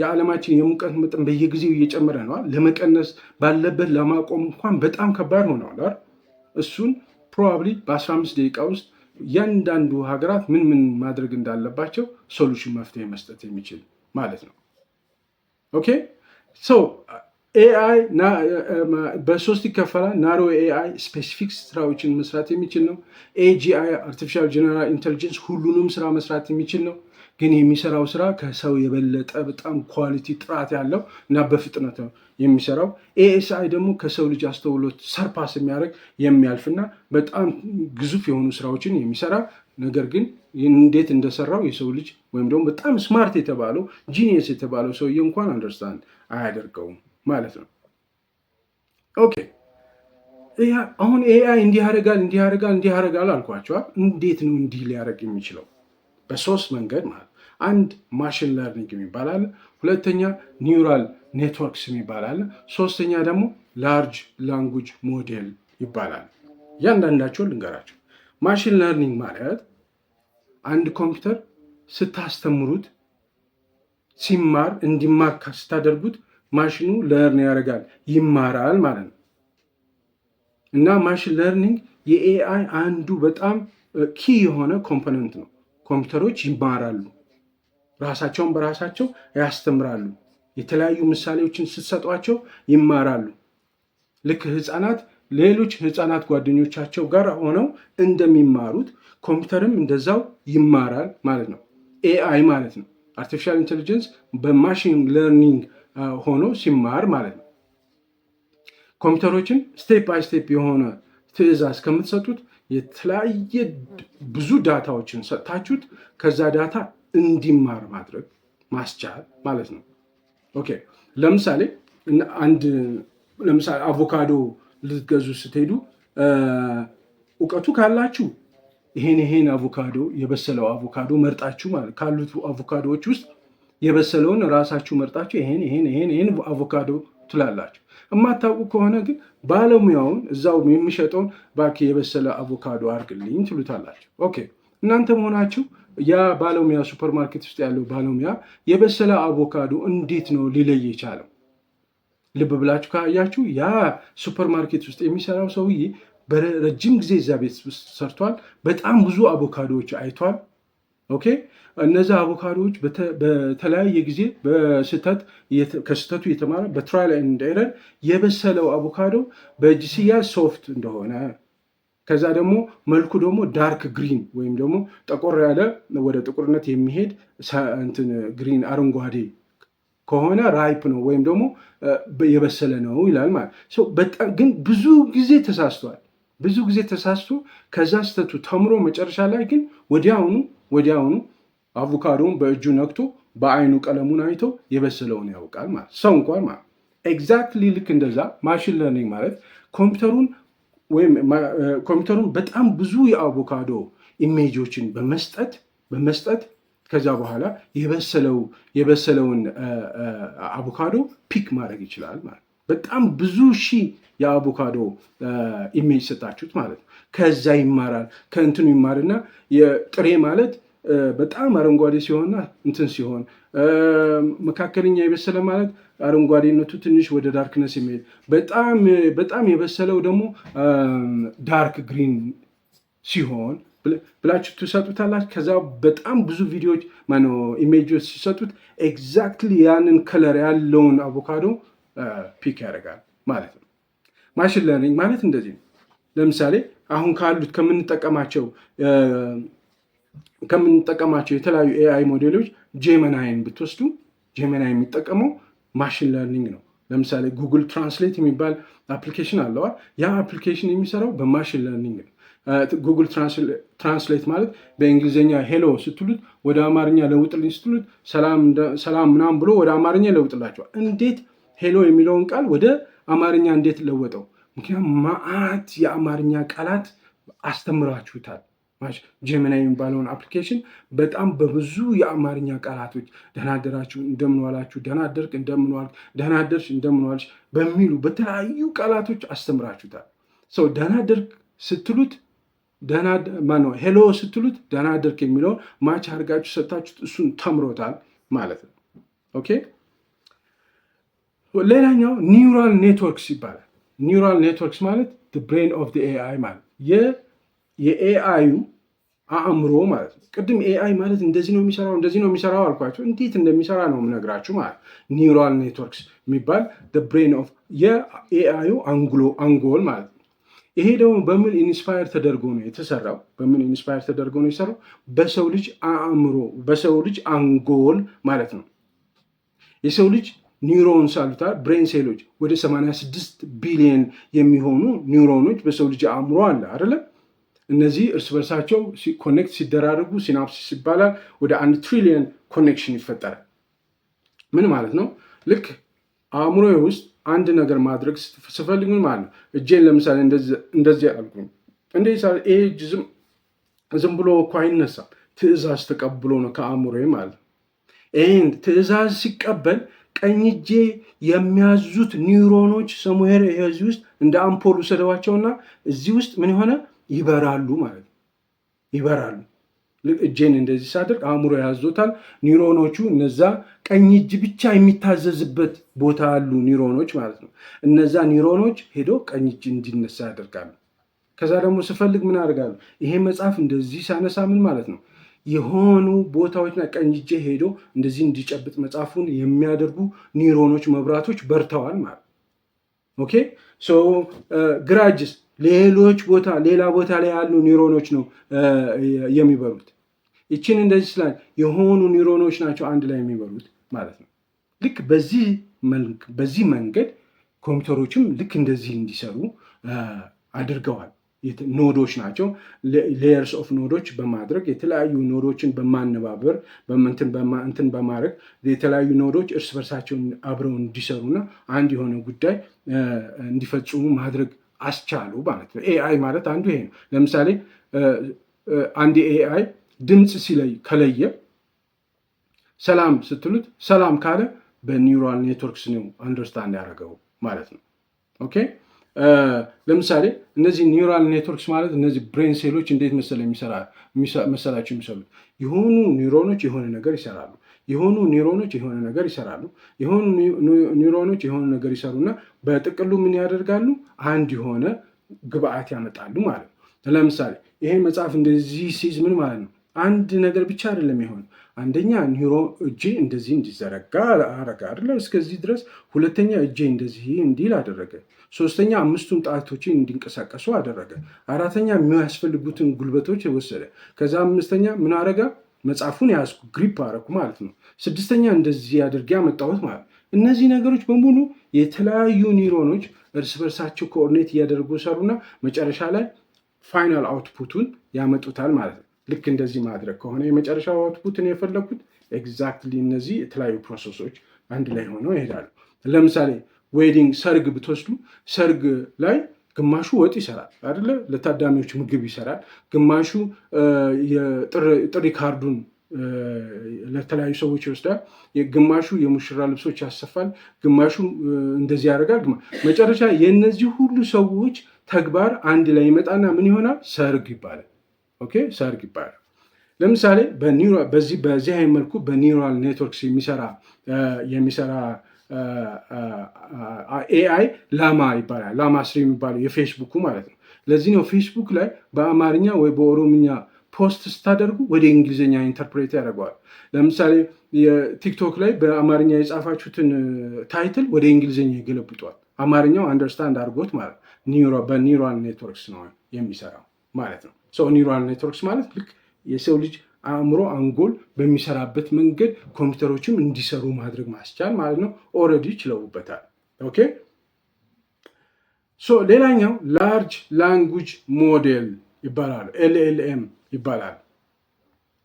የዓለማችን የሙቀት መጠን በየጊዜው እየጨመረ ነው። ለመቀነስ ባለበት ለማቆም እንኳን በጣም ከባድ ሆነዋል። እሱን ፕሮባብሊ በ15 ደቂቃ ውስጥ እያንዳንዱ ሀገራት ምን ምን ማድረግ እንዳለባቸው ሶሉሽን መፍትሄ መስጠት የሚችል ማለት ነው። ኦኬ ሶ ኤአይ በሶስት ይከፈላል። ናሮ ኤአይ ስፔሲፊክ ስራዎችን መስራት የሚችል ነው። ኤጂአይ አርቲፊሻል ጀነራል ኢንቴሊጀንስ ሁሉንም ስራ መስራት የሚችል ነው። ግን የሚሰራው ስራ ከሰው የበለጠ በጣም ኳሊቲ ጥራት ያለው እና በፍጥነት ነው የሚሰራው። ኤኤስአይ ደግሞ ከሰው ልጅ አስተውሎት ሰርፓስ የሚያደርግ የሚያልፍና በጣም ግዙፍ የሆኑ ስራዎችን የሚሰራ ነገር ግን እንዴት እንደሰራው የሰው ልጅ ወይም ደግሞ በጣም ስማርት የተባለው ጂኒየስ የተባለው ሰውዬ እንኳን አንደርስታንድ አያደርገውም ማለት ነው። ኦኬ አሁን ኤአይ እንዲህ ያደርጋል አልኳቸዋል። እንዴት ነው እንዲህ ሊያደርግ የሚችለው? በሶስት መንገድ ማለት አንድ ማሽን ለርኒንግ የሚባል አለ፣ ሁለተኛ ኒውራል ኔትወርክስ የሚባል አለ፣ ሶስተኛ ደግሞ ላርጅ ላንጉጅ ሞዴል ይባላል። እያንዳንዳቸውን ልንገራቸው። ማሽን ለርኒንግ ማለት አንድ ኮምፒውተር ስታስተምሩት ሲማር እንዲማር ስታደርጉት ማሽኑ ለርን ያደርጋል ይማራል ማለት ነው። እና ማሽን ለርኒንግ የኤአይ አንዱ በጣም ኪ የሆነ ኮምፖነንት ነው። ኮምፒውተሮች ይማራሉ፣ ራሳቸውን በራሳቸው ያስተምራሉ። የተለያዩ ምሳሌዎችን ስትሰጧቸው ይማራሉ። ልክ ህፃናት ሌሎች ህፃናት ጓደኞቻቸው ጋር ሆነው እንደሚማሩት ኮምፒውተርም እንደዛው ይማራል ማለት ነው። ኤአይ ማለት ነው አርቲፊሻል ኢንቴሊጀንስ በማሽን ለርኒንግ ሆኖ ሲማር ማለት ነው። ኮምፒውተሮችን ስቴፕ ባይ ስቴፕ የሆነ ትዕዛዝ ከምትሰጡት የተለያየ ብዙ ዳታዎችን ሰጥታችሁት ከዛ ዳታ እንዲማር ማድረግ ማስቻል ማለት ነው። ኦኬ ለምሳሌ አቮካዶ ልትገዙ ስትሄዱ እውቀቱ ካላችሁ ይሄን አቮካዶ የበሰለው አቮካዶ መርጣችሁ ማለት ካሉት አቮካዶዎች ውስጥ የበሰለውን ራሳችሁ መርጣችሁ ይሄን አቮካዶ ትላላችሁ። የማታውቁ ከሆነ ግን ባለሙያውን እዛው የሚሸጠውን እባክህ የበሰለ አቮካዶ አድርግልኝ ትሉታላችሁ። ኦኬ እናንተ መሆናችሁ ያ ባለሙያ ሱፐርማርኬት ውስጥ ያለው ባለሙያ የበሰለ አቮካዶ እንዴት ነው ሊለይ የቻለው? ልብ ብላችሁ ካያችሁ ያ ሱፐርማርኬት ውስጥ የሚሰራው ሰውዬ በረጅም ጊዜ እዛ ቤት ውስጥ ሰርቷል። በጣም ብዙ አቮካዶዎች አይቷል። ኦኬ እነዚ አቮካዶዎች በተለያየ ጊዜ ከስህተቱ የተማረ በትራይል ኤንድ ኤረር የበሰለው አቮካዶ በእጅ ሲያዝ ሶፍት እንደሆነ ከዛ ደግሞ መልኩ ደግሞ ዳርክ ግሪን ወይም ደግሞ ጠቆር ያለ ወደ ጥቁርነት የሚሄድ ግሪን አረንጓዴ ከሆነ ራይፕ ነው ወይም ደግሞ የበሰለ ነው ይላል ማለት። ግን ብዙ ጊዜ ተሳስቶ ከዛ ስህተቱ ተምሮ መጨረሻ ላይ ግን ወዲያውኑ አቮካዶውን በእጁ ነክቶ በአይኑ ቀለሙን አይቶ የበሰለውን ያውቃል ማለት ሰው እንኳን ማለት። ኤግዛክትሊ ልክ እንደዛ ማሽን ለርኒንግ ማለት ኮምፒውተሩን በጣም ብዙ የአቮካዶ ኢሜጆችን በመስጠት ከዛ በኋላ የበሰለውን አቮካዶ ፒክ ማድረግ ይችላል ማለት። በጣም ብዙ ሺህ የአቮካዶ ኢሜጅ ሰጣችሁት ማለት ነው። ከዛ ይማራል። ከእንትኑ ይማርና የጥሬ ማለት በጣም አረንጓዴ ሲሆንና ሲሆን መካከለኛ የበሰለ ማለት አረንጓዴነቱ ትንሽ ወደ ዳርክነስ የሚሄድ በጣም የበሰለው ደግሞ ዳርክ ግሪን ሲሆን ብላችሁ ትሰጡታላችሁ። ከዛ በጣም ብዙ ቪዲዮዎች ኢሜጆች ሲሰጡት ኤግዛክትሊ ያንን ከለር ያለውን አቮካዶ ፒክ ያደርጋል ማለት ነው። ማሽን ለርኒንግ ማለት እንደዚህ ነው። ለምሳሌ አሁን ካሉት ከምንጠቀማቸው የተለያዩ ኤአይ ሞዴሎች ጄሚናይን ብትወስዱ ጄሚናይ የሚጠቀመው ማሽን ለርኒንግ ነው። ለምሳሌ ጉግል ትራንስሌት የሚባል አፕሊኬሽን አለዋል። ያ አፕሊኬሽን የሚሰራው በማሽን ለርኒንግ ነው። ጉግል ትራንስሌት ማለት በእንግሊዝኛ ሄሎ ስትሉት ወደ አማርኛ ለውጥልኝ ስትሉት ሰላም ምናምን ብሎ ወደ አማርኛ ለውጥላቸዋል። እንዴት ሄሎ የሚለውን ቃል ወደ አማርኛ እንዴት ለወጠው? ምክንያቱም ማአት የአማርኛ ቃላት አስተምራችሁታል። ጄሚናይ የሚባለውን አፕሊኬሽን በጣም በብዙ የአማርኛ ቃላቶች ደህና አደራችሁ፣ እንደምን ዋላችሁ፣ ደህና አደርክ፣ እንደምን ዋልክ፣ ደህና አደርሽ፣ እንደምን ዋልሽ በሚሉ በተለያዩ ቃላቶች አስተምራችሁታል። ሰው ደህና አደርክ ስትሉት ሄሎ ስትሉት ደህና አደርክ የሚለውን ማች አድርጋችሁ ሰጥታችሁት እሱን ተምሮታል ማለት ነው። ኦኬ። ሌላኛው ኒውራል ኔትወርክስ ይባላል። ኒውራል ኔትወርክስ ማለት ብሬን ኦፍ ኤአይ ማለት የኤአዩ አእምሮ ማለት ነው። ቅድም ኤአይ ማለት እንደዚህ ነው የሚሰራው አልኳቸው። እንዴት እንደሚሰራ ነው የምነግራችሁ ማለት ኒውራል ኔትወርክስ የሚባል ብሬን ኦፍ የኤአዩ አንጎል ማለት ነው። ይሄ ደግሞ በምን ኢንስፓየር ተደርጎ ነው የተሰራው? በሰው ልጅ አእምሮ፣ በሰው ልጅ አንጎል ማለት ነው። የሰው ልጅ ኒውሮንስ አሉታል ብሬን ሴሎች ወደ 86 ቢሊዮን የሚሆኑ ኒውሮኖች በሰው ልጅ አእምሮ አለ አይደለ? እነዚህ እርስ በርሳቸው ኮኔክት ሲደራረጉ ሲናፕሲስ ይባላል። ወደ 1 ትሪሊየን ኮኔክሽን ይፈጠራል። ምን ማለት ነው? ልክ አእምሮ ውስጥ አንድ ነገር ማድረግ ስፈልግ ምን ማለት ነው? እጄን ለምሳሌ እንደዚህ አልኩኝ። ይሄ እጅ ዝም ብሎ እኮ አይነሳም። ትዕዛዝ ተቀብሎ ነው ከአእምሮ ማለት ነው። ይህን ትዕዛዝ ሲቀበል ቀኝ እጄ የሚያዙት ኒውሮኖች ሰሙሄር እዚህ ውስጥ እንደ አምፖል ውሰደዋቸውና እዚህ ውስጥ ምን የሆነ ይበራሉ ማለት ነው። ይበራሉ። እጄን እንደዚህ ሳደርግ አእምሮ ያዞታል። ኒውሮኖቹ እነዛ ቀኝ እጅ ብቻ የሚታዘዝበት ቦታ አሉ ኒውሮኖች ማለት ነው። እነዛ ኒውሮኖች ሄዶ ቀኝ እጅ እንዲነሳ ያደርጋሉ። ከዛ ደግሞ ስፈልግ ምን አደርጋለሁ? ይሄ መጽሐፍ እንደዚህ ሳነሳ ምን ማለት ነው? የሆኑ ቦታዎችና ቀኝ እጄ ሄዶ እንደዚህ እንዲጨብጥ መጽሐፉን የሚያደርጉ ኒውሮኖች መብራቶች በርተዋል ማለት ኦኬ። ሶ ግራ እጅስ ሌላ ቦታ ላይ ያሉ ኒውሮኖች ነው የሚበሩት። ይችን እንደዚህ ስላ የሆኑ ኒውሮኖች ናቸው አንድ ላይ የሚበሩት ማለት ነው። ልክ በዚህ መንገድ ኮምፒውተሮችም ልክ እንደዚህ እንዲሰሩ አድርገዋል። ኖዶች ናቸው። ሌየርስ ኦፍ ኖዶች በማድረግ የተለያዩ ኖዶችን በማነባበር እንትን በማድረግ የተለያዩ ኖዶች እርስ በርሳቸውን አብረው እንዲሰሩና አንድ የሆነ ጉዳይ እንዲፈጽሙ ማድረግ አስቻሉ ማለት ነው። ኤአይ ማለት አንዱ ይሄ ነው። ለምሳሌ አንድ ኤአይ ድምፅ ከለየ ሰላም ስትሉት ሰላም ካለ በኒውራል ኔትወርክስ ነው አንደርስታንድ ያደረገው ማለት ነው። ኦኬ። ለምሳሌ እነዚህ ኒውራል ኔትወርክስ ማለት እነዚህ ብሬን ሴሎች እንዴት መሰላቸው የሚሰሩት? የሆኑ ኒውሮኖች የሆነ ነገር ይሰራሉ። የሆኑ ኒውሮኖች የሆነ ነገር ይሰሩና በጥቅሉ ምን ያደርጋሉ? አንድ የሆነ ግብአት ያመጣሉ ማለት ነው። ለምሳሌ ይሄን መጽሐፍ እንደዚህ ሲይዝ ምን ማለት ነው? አንድ ነገር ብቻ አይደለም የሆነ አንደኛ እጄ እንደዚህ እንዲዘረጋ አረጋ አይደለ? እስከዚህ ድረስ። ሁለተኛ እጄ እንደዚህ እንዲል አደረገ። ሶስተኛ 5ቱን ጣቶችን እንዲንቀሳቀሱ አደረገ። አራተኛ የሚያስፈልጉትን ጉልበቶች ወሰደ። ከዛ 5ኛ ምን አረጋ? መጽሐፉን ያዝኩ፣ ግሪፕ አረኩ ማለት ነው። 6ኛ እንደዚህ አድርጌ ያመጣሁት ማለት ነው። እነዚህ ነገሮች በሙሉ የተለያዩ ኒውሮኖች እርስ በርሳቸው ኮኦርዲኔት እያደረጉ ሰሩና መጨረሻ ላይ ፋይናል አውትፑቱን ያመጡታል ማለት ነው። ልክ እንደዚህ ማድረግ ከሆነ የመጨረሻው አውትፑትን የፈለኩት ኤግዛክትሊ እነዚህ የተለያዩ ፕሮሰሶች አንድ ላይ ሆነው ይሄዳሉ። ለምሳሌ ዌዲንግ ሰርግ ብትወስዱ ሰርግ ላይ ግማሹ ወጥ ይሰራል አይደለ? ለታዳሚዎች ምግብ ይሰራል። ግማሹ የጥሪ ካርዱን ለተለያዩ ሰዎች ይወስዳል። ግማሹ የሙሽራ ልብሶች ያሰፋል። ግማሹ እንደዚህ ያደርጋል። መጨረሻ የእነዚህ ሁሉ ሰዎች ተግባር አንድ ላይ ይመጣና ምን ይሆናል? ሰርግ ይባላል። ኦኬ፣ ሰርግ ይባላል። ለምሳሌ በዚህ አይነት መልኩ በኒውራል ኔትወርክስ የሚሰራ ኤአይ ላማ ይባላል። ላማ 3 የሚባለው የፌስቡኩ ማለት ነው። ለዚህ ነው ፌስቡክ ላይ በአማርኛ ወይ በኦሮምኛ ፖስት ስታደርጉ ወደ እንግሊዝኛ ኢንተርፕሬት ያደርገዋል። ለምሳሌ የቲክቶክ ላይ በአማርኛ የጻፋችሁትን ታይትል ወደ እንግሊዝኛ ይገለብጧል። አማርኛው አንደርስታንድ አድርጎት ማለት በኒውራል ኔትወርክስ ነው የሚሰራው ማለት ነው። ኒውራል ኔትወርክስ ማለት ልክ የሰው ልጅ አእምሮ አንጎል በሚሰራበት መንገድ ኮምፒውተሮችም እንዲሰሩ ማድረግ ማስቻል ማለት ነው። ኦልሬዲ ችለውበታል። ኦኬ። ሌላኛው ላርጅ ላንጉጅ ሞዴል ይባላል፣ ኤልኤልኤም ይባላል።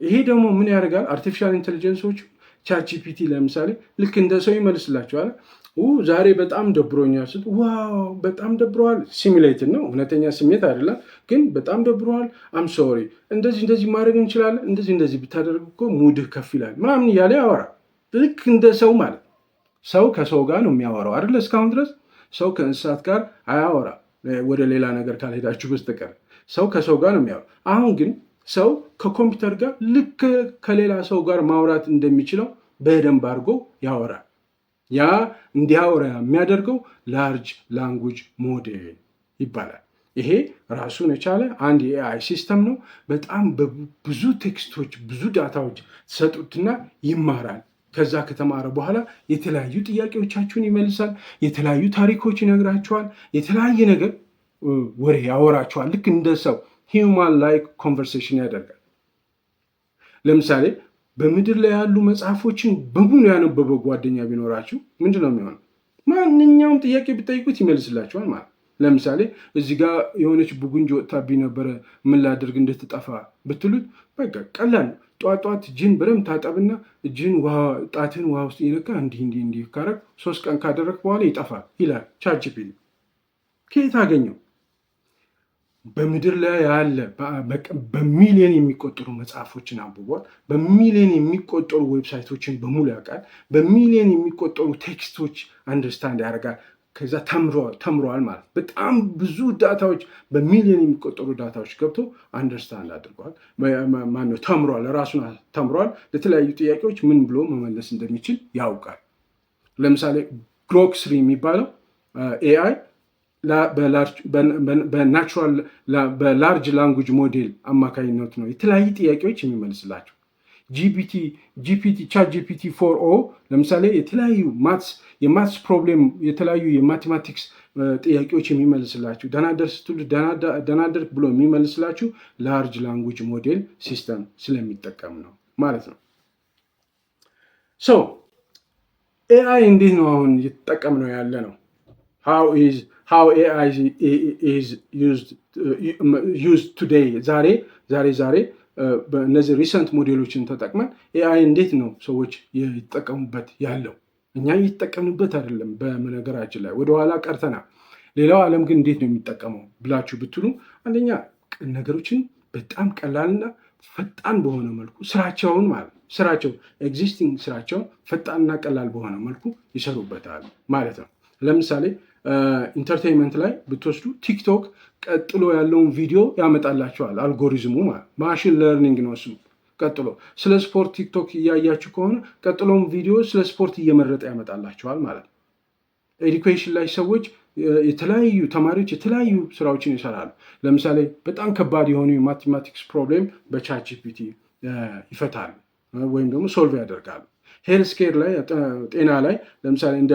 ይሄ ደግሞ ምን ያደርጋል? አርቲፊሻል ኢንቴሊጀንሶች ቻትጂፒቲ ለምሳሌ ልክ እንደ ሰው ይመልስላቸዋል። ዛሬ በጣም ደብሮኛል ስል ዋው በጣም ደብረዋል። ሲሚሌትን ነው፣ እውነተኛ ስሜት አይደለም፣ ግን በጣም ደብረዋል። አም ሶሪ፣ እንደዚህ ማድረግ እንችላለን፣ እንደዚህ ብታደርግ እኮ ሙድህ ከፍ ይላል ምናምን እያለ ያወራል። ልክ እንደ ሰው ማለት ሰው ከሰው ጋር ነው የሚያወራው አይደለ? እስካሁን ድረስ ሰው ከእንስሳት ጋር አያወራ፣ ወደ ሌላ ነገር ካልሄዳችሁ በስተቀር ሰው ከሰው ጋር ነው የሚያወራው። አሁን ግን ሰው ከኮምፒውተር ጋር ልክ ከሌላ ሰው ጋር ማውራት እንደሚችለው በደንብ አድርጎ ያወራል። ያ እንዲያወራ የሚያደርገው ላርጅ ላንጉጅ ሞዴል ይባላል። ይሄ ራሱን የቻለ አንድ የኤአይ ሲስተም ነው። በጣም ብዙ ቴክስቶች፣ ብዙ ዳታዎች ተሰጡትና ይማራል። ከዛ ከተማረ በኋላ የተለያዩ ጥያቄዎቻችሁን ይመልሳል። የተለያዩ ታሪኮች ይነግራችኋል። የተለያየ ነገር ወሬ ያወራችኋል። ልክ እንደ ሰው ሂውማን ላይክ ኮንቨርሴሽን ያደርጋል። ለምሳሌ በምድር ላይ ያሉ መጽሐፎችን በሙሉ ያነበበው ጓደኛ ቢኖራችሁ ምንድን ነው የሚሆነው? ማንኛውም ጥያቄ ብጠይቁት ይመልስላችኋል ማለት። ለምሳሌ እዚህ ጋር የሆነች ቡጉንጅ ወጥታብኝ ነበረ ምን ላድርግ እንድትጠፋ ብትሉት በቃ ቀላል ነው። ጧት እጅህን በደምብ ታጠብና እጅህን ጣትህን ውሃ ውስጥ እየነካ እንዲህ ካረግ 3 ቀን ካደረግ በኋላ ይጠፋል ይላል ቻትጂፒቲ። ከየት አገኘው? በምድር ላይ ያለ በሚሊዮን የሚቆጠሩ መጽሐፎችን አንብቧል። በሚሊዮን የሚቆጠሩ ዌብሳይቶችን በሙሉ ያውቃል። በሚሊዮን የሚቆጠሩ ቴክስቶች አንደርስታንድ ያደርጋል። ከዛ ተምሯል ማለት በጣም ብዙ ዳታዎች፣ በሚሊዮን የሚቆጠሩ ዳታዎች ገብቶ አንደርስታንድ አድርጓል። ማነው ተምሯል፣ ራሱን ተምሯል። ለተለያዩ ጥያቄዎች ምን ብሎ መመለስ እንደሚችል ያውቃል። ለምሳሌ ግሮክ 3 የሚባለው ኤአይ በላርጅ ላንጉጅ ሞዴል አማካኝነት ነው የተለያዩ ጥያቄዎች የሚመልስላቸው። ቻት ጂፒቲ 4o ለምሳሌ የተለያዩ የማትስ ፕሮብሌም፣ የተለያዩ የማቴማቲክስ ጥያቄዎች የሚመልስላችሁ ደናደር ስትሉ ደናደር ብሎ የሚመልስላችሁ ላርጅ ላንጉጅ ሞዴል ሲስተም ስለሚጠቀም ነው ማለት ነው። ኤአይ እንዴት ነው አሁን እየተጠቀም ነው ያለ ነው? how AI is used today ዛሬ እነዚህ ሪሰንት ሞዴሎችን ተጠቅመን ኤአይ እንዴት ነው ሰዎች እየተጠቀሙበት ያለው? እኛ እየተጠቀምንበት አይደለም። በነገራችን ላይ ወደኋላ ቀርተናል። ሌላው ዓለም ግን እንዴት ነው የሚጠቀመው ብላችሁ ብትሉ፣ አንደኛ ነገሮችን በጣም ቀላልና ፈጣን በሆነ መልኩ ስራቸው ኤግዚስቲንግ ስራቸውን ፈጣንና ቀላል በሆነ መልኩ ይሰሩበታል ማለት ነው። ለምሳሌ ኢንተርቴንመንት ላይ ብትወስዱ ቲክቶክ ቀጥሎ ያለውን ቪዲዮ ያመጣላቸዋል። አልጎሪዝሙ ማለት ማሽን ለርኒንግ ነው እሱ። ቀጥሎ ስለ ስፖርት ቲክቶክ እያያችሁ ከሆነ ቀጥሎም ቪዲዮ ስለ ስፖርት እየመረጠ ያመጣላቸዋል ማለት ነው። ኤዱኬሽን ላይ ሰዎች ተማሪዎች የተለያዩ ስራዎችን ይሰራሉ። ለምሳሌ በጣም ከባድ የሆኑ የማቴማቲክስ ፕሮብሌም በቻት ጂፒቲ ይፈታሉ ወይም ደግሞ ሶልቭ ያደርጋሉ። ሄልስ ኬር ላይ ጤና ላይ ለምሳሌ እንደ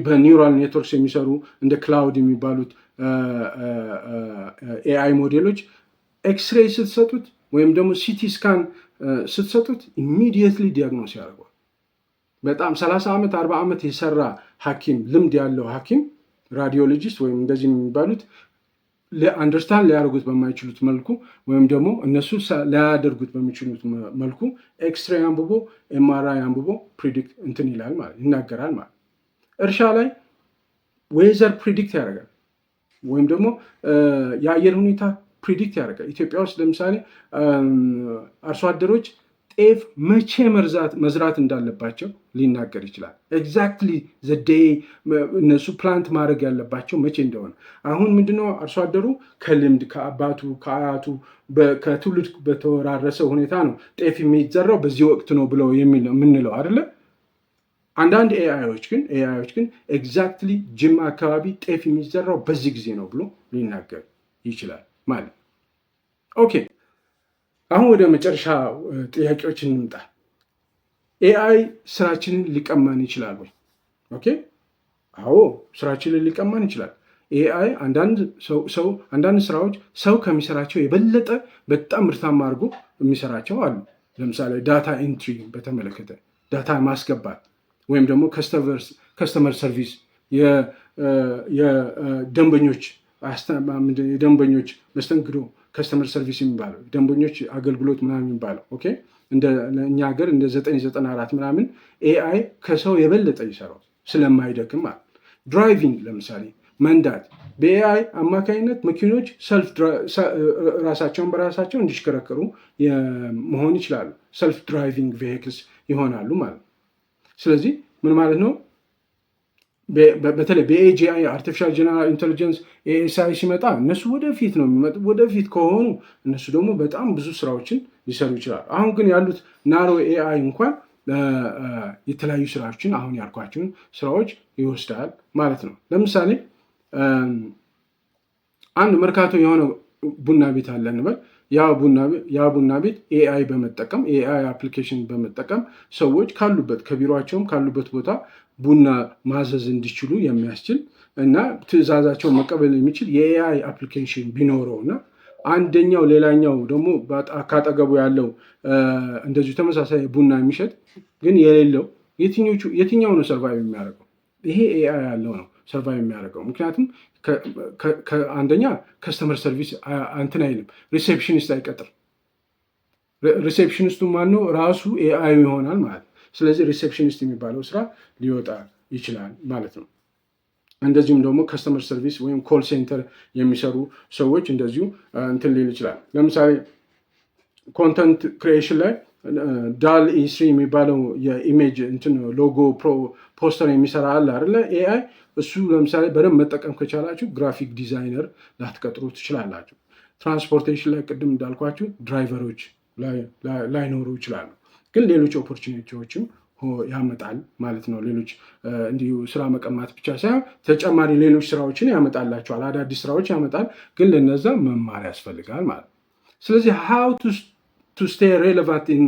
በኒውራል ኔትወርክስ የሚሰሩ እንደ ክላውድ የሚባሉት ኤአይ ሞዴሎች ኤክስሬይ ስትሰጡት ወይም ደግሞ ሲቲ ስካን ስትሰጡት ኢሚዲየትሊ ዲያግኖስ ያደርገዋል። በጣም 30 ዓመት 40 ዓመት የሰራ ሐኪም ልምድ ያለው ሐኪም ራዲዮሎጂስት ወይም እንደዚህ የሚባሉት አንደርስታንድ ሊያደርጉት በማይችሉት መልኩ ወይም ደግሞ እነሱ ሊያደርጉት በሚችሉት መልኩ ኤክስሬይ አንብቦ ኤምአርአይ አንብቦ ፕሪዲክት ይላል ማለት ይናገራል ማለት። እርሻ ላይ ዌዘር ፕሪዲክት ያደርጋል ወይም ደግሞ የአየር ሁኔታ ፕሪዲክት ያደርጋል። ኢትዮጵያ ውስጥ ለምሳሌ አርሶ አደሮች ጤፍ መቼ መዝራት እንዳለባቸው ሊናገር ይችላል። ኤግዛክትሊ ዘ ዴይ እነሱ ፕላንት ማድረግ ያለባቸው መቼ እንደሆነ። አሁን ምንድነው አርሶ አደሩ ከልምድ ከአባቱ ከአያቱ ከትውልድ በተወራረሰ ሁኔታ ነው ጤፍ የሚዘራው በዚህ ወቅት ነው ብለው የምንለው አይደለ? አንዳንድ ኤአይዎች ግን ኤግዛክትሊ ጅማ አካባቢ ጤፍ የሚዘራው በዚህ ጊዜ ነው ብሎ ሊናገር ይችላል ማለት። ኦኬ፣ አሁን ወደ መጨረሻ ጥያቄዎች እንምጣ። ኤአይ ስራችንን ሊቀማን ይችላል ወይ? ኦኬ፣ አዎ ስራችንን ሊቀማን ይችላል። ኤአይ አንዳንድ ስራዎች ሰው ከሚሰራቸው የበለጠ በጣም ምርታማ አድርጎ የሚሰራቸው አሉ። ለምሳሌ ዳታ ኢንትሪ በተመለከተ ዳታ ማስገባት ወይም ደግሞ ከስተመር ሰርቪስ የደንበኞች መስተንግዶ ከስተመር ሰርቪስ የሚባለው ደንበኞች አገልግሎት ምናምን የሚባለው ኦኬ፣ እንደ እኛ ሀገር እንደ 994 ምናምን ኤአይ ከሰው የበለጠ ይሰራው ስለማይደክም ማለት። ድራይቪንግ ለምሳሌ መንዳት በኤአይ አማካኝነት መኪኖች ራሳቸውን በራሳቸው እንዲሽከረከሩ መሆን ይችላሉ። ሰልፍ ድራይቪንግ ቬሂክልስ ይሆናሉ ማለት ነው። ስለዚህ ምን ማለት ነው? በተለይ በኤጂአይ አርቲፊሻል ጀነራል ኢንቴሊጀንስ ኤኤስአይ ሲመጣ እነሱ ወደፊት ነው የሚመጡ። ወደፊት ከሆኑ እነሱ ደግሞ በጣም ብዙ ስራዎችን ሊሰሩ ይችላሉ። አሁን ግን ያሉት ናሮ ኤአይ እንኳን የተለያዩ ስራዎችን አሁን ያልኳቸውን ስራዎች ይወስዳል ማለት ነው። ለምሳሌ አንድ መርካቶ የሆነ ቡና ቤት አለ እንበል። ያ ቡና ቤት ኤአይ በመጠቀም ኤአይ አፕሊኬሽን በመጠቀም ሰዎች ካሉበት ከቢሮቸውም ካሉበት ቦታ ቡና ማዘዝ እንዲችሉ የሚያስችል እና ትዕዛዛቸውን መቀበል የሚችል የኤአይ አፕሊኬሽን ቢኖረው እና አንደኛው ሌላኛው ደግሞ ካጠገቡ ያለው እንደዚሁ ተመሳሳይ ቡና የሚሸጥ ግን የሌለው የትኛው ነው ሰርቫይቭ የሚያደርገው? ይሄ ኤአይ ያለው ነው ሰርቫይቭ የሚያደርገው። ምክንያቱም አንደኛ ከስተመር ሰርቪስ እንትን አይልም፣ ሪሴፕሽኒስት አይቀጥርም። ሪሴፕሽኒስቱ ማነው? ራሱ ኤአይ ይሆናል ማለት ነው። ስለዚህ ሪሴፕሽኒስት የሚባለው ስራ ሊወጣ ይችላል ማለት ነው። እንደዚሁም ደግሞ ከስተመር ሰርቪስ ወይም ኮል ሴንተር የሚሰሩ ሰዎች እንደዚሁ እንትን ሊል ይችላል። ለምሳሌ ኮንተንት ክሪኤሽን ላይ ዳል ኢስሪ የሚባለው የኢሜጅ እንትን ሎጎ ፖስተር የሚሰራ አለ አይደለ? ኤአይ እሱ ለምሳሌ በደንብ መጠቀም ከቻላችሁ ግራፊክ ዲዛይነር ላትቀጥሩ ትችላላችሁ። ትራንስፖርቴሽን ላይ ቅድም እንዳልኳችሁ ድራይቨሮች ላይኖሩ ይችላሉ። ግን ሌሎች ኦፖርቹኒቲዎችም ያመጣል ማለት ነው። ሌሎች እንዲሁ ስራ መቀማት ብቻ ሳይሆን ተጨማሪ ሌሎች ስራዎችን ያመጣላቸዋል። አዳዲስ ስራዎች ያመጣል። ግን ለነዛ መማር ያስፈልጋል ማለት ነው። ስለዚህ ሃው ቱ ስቴይ ሬሌቫንት ኢን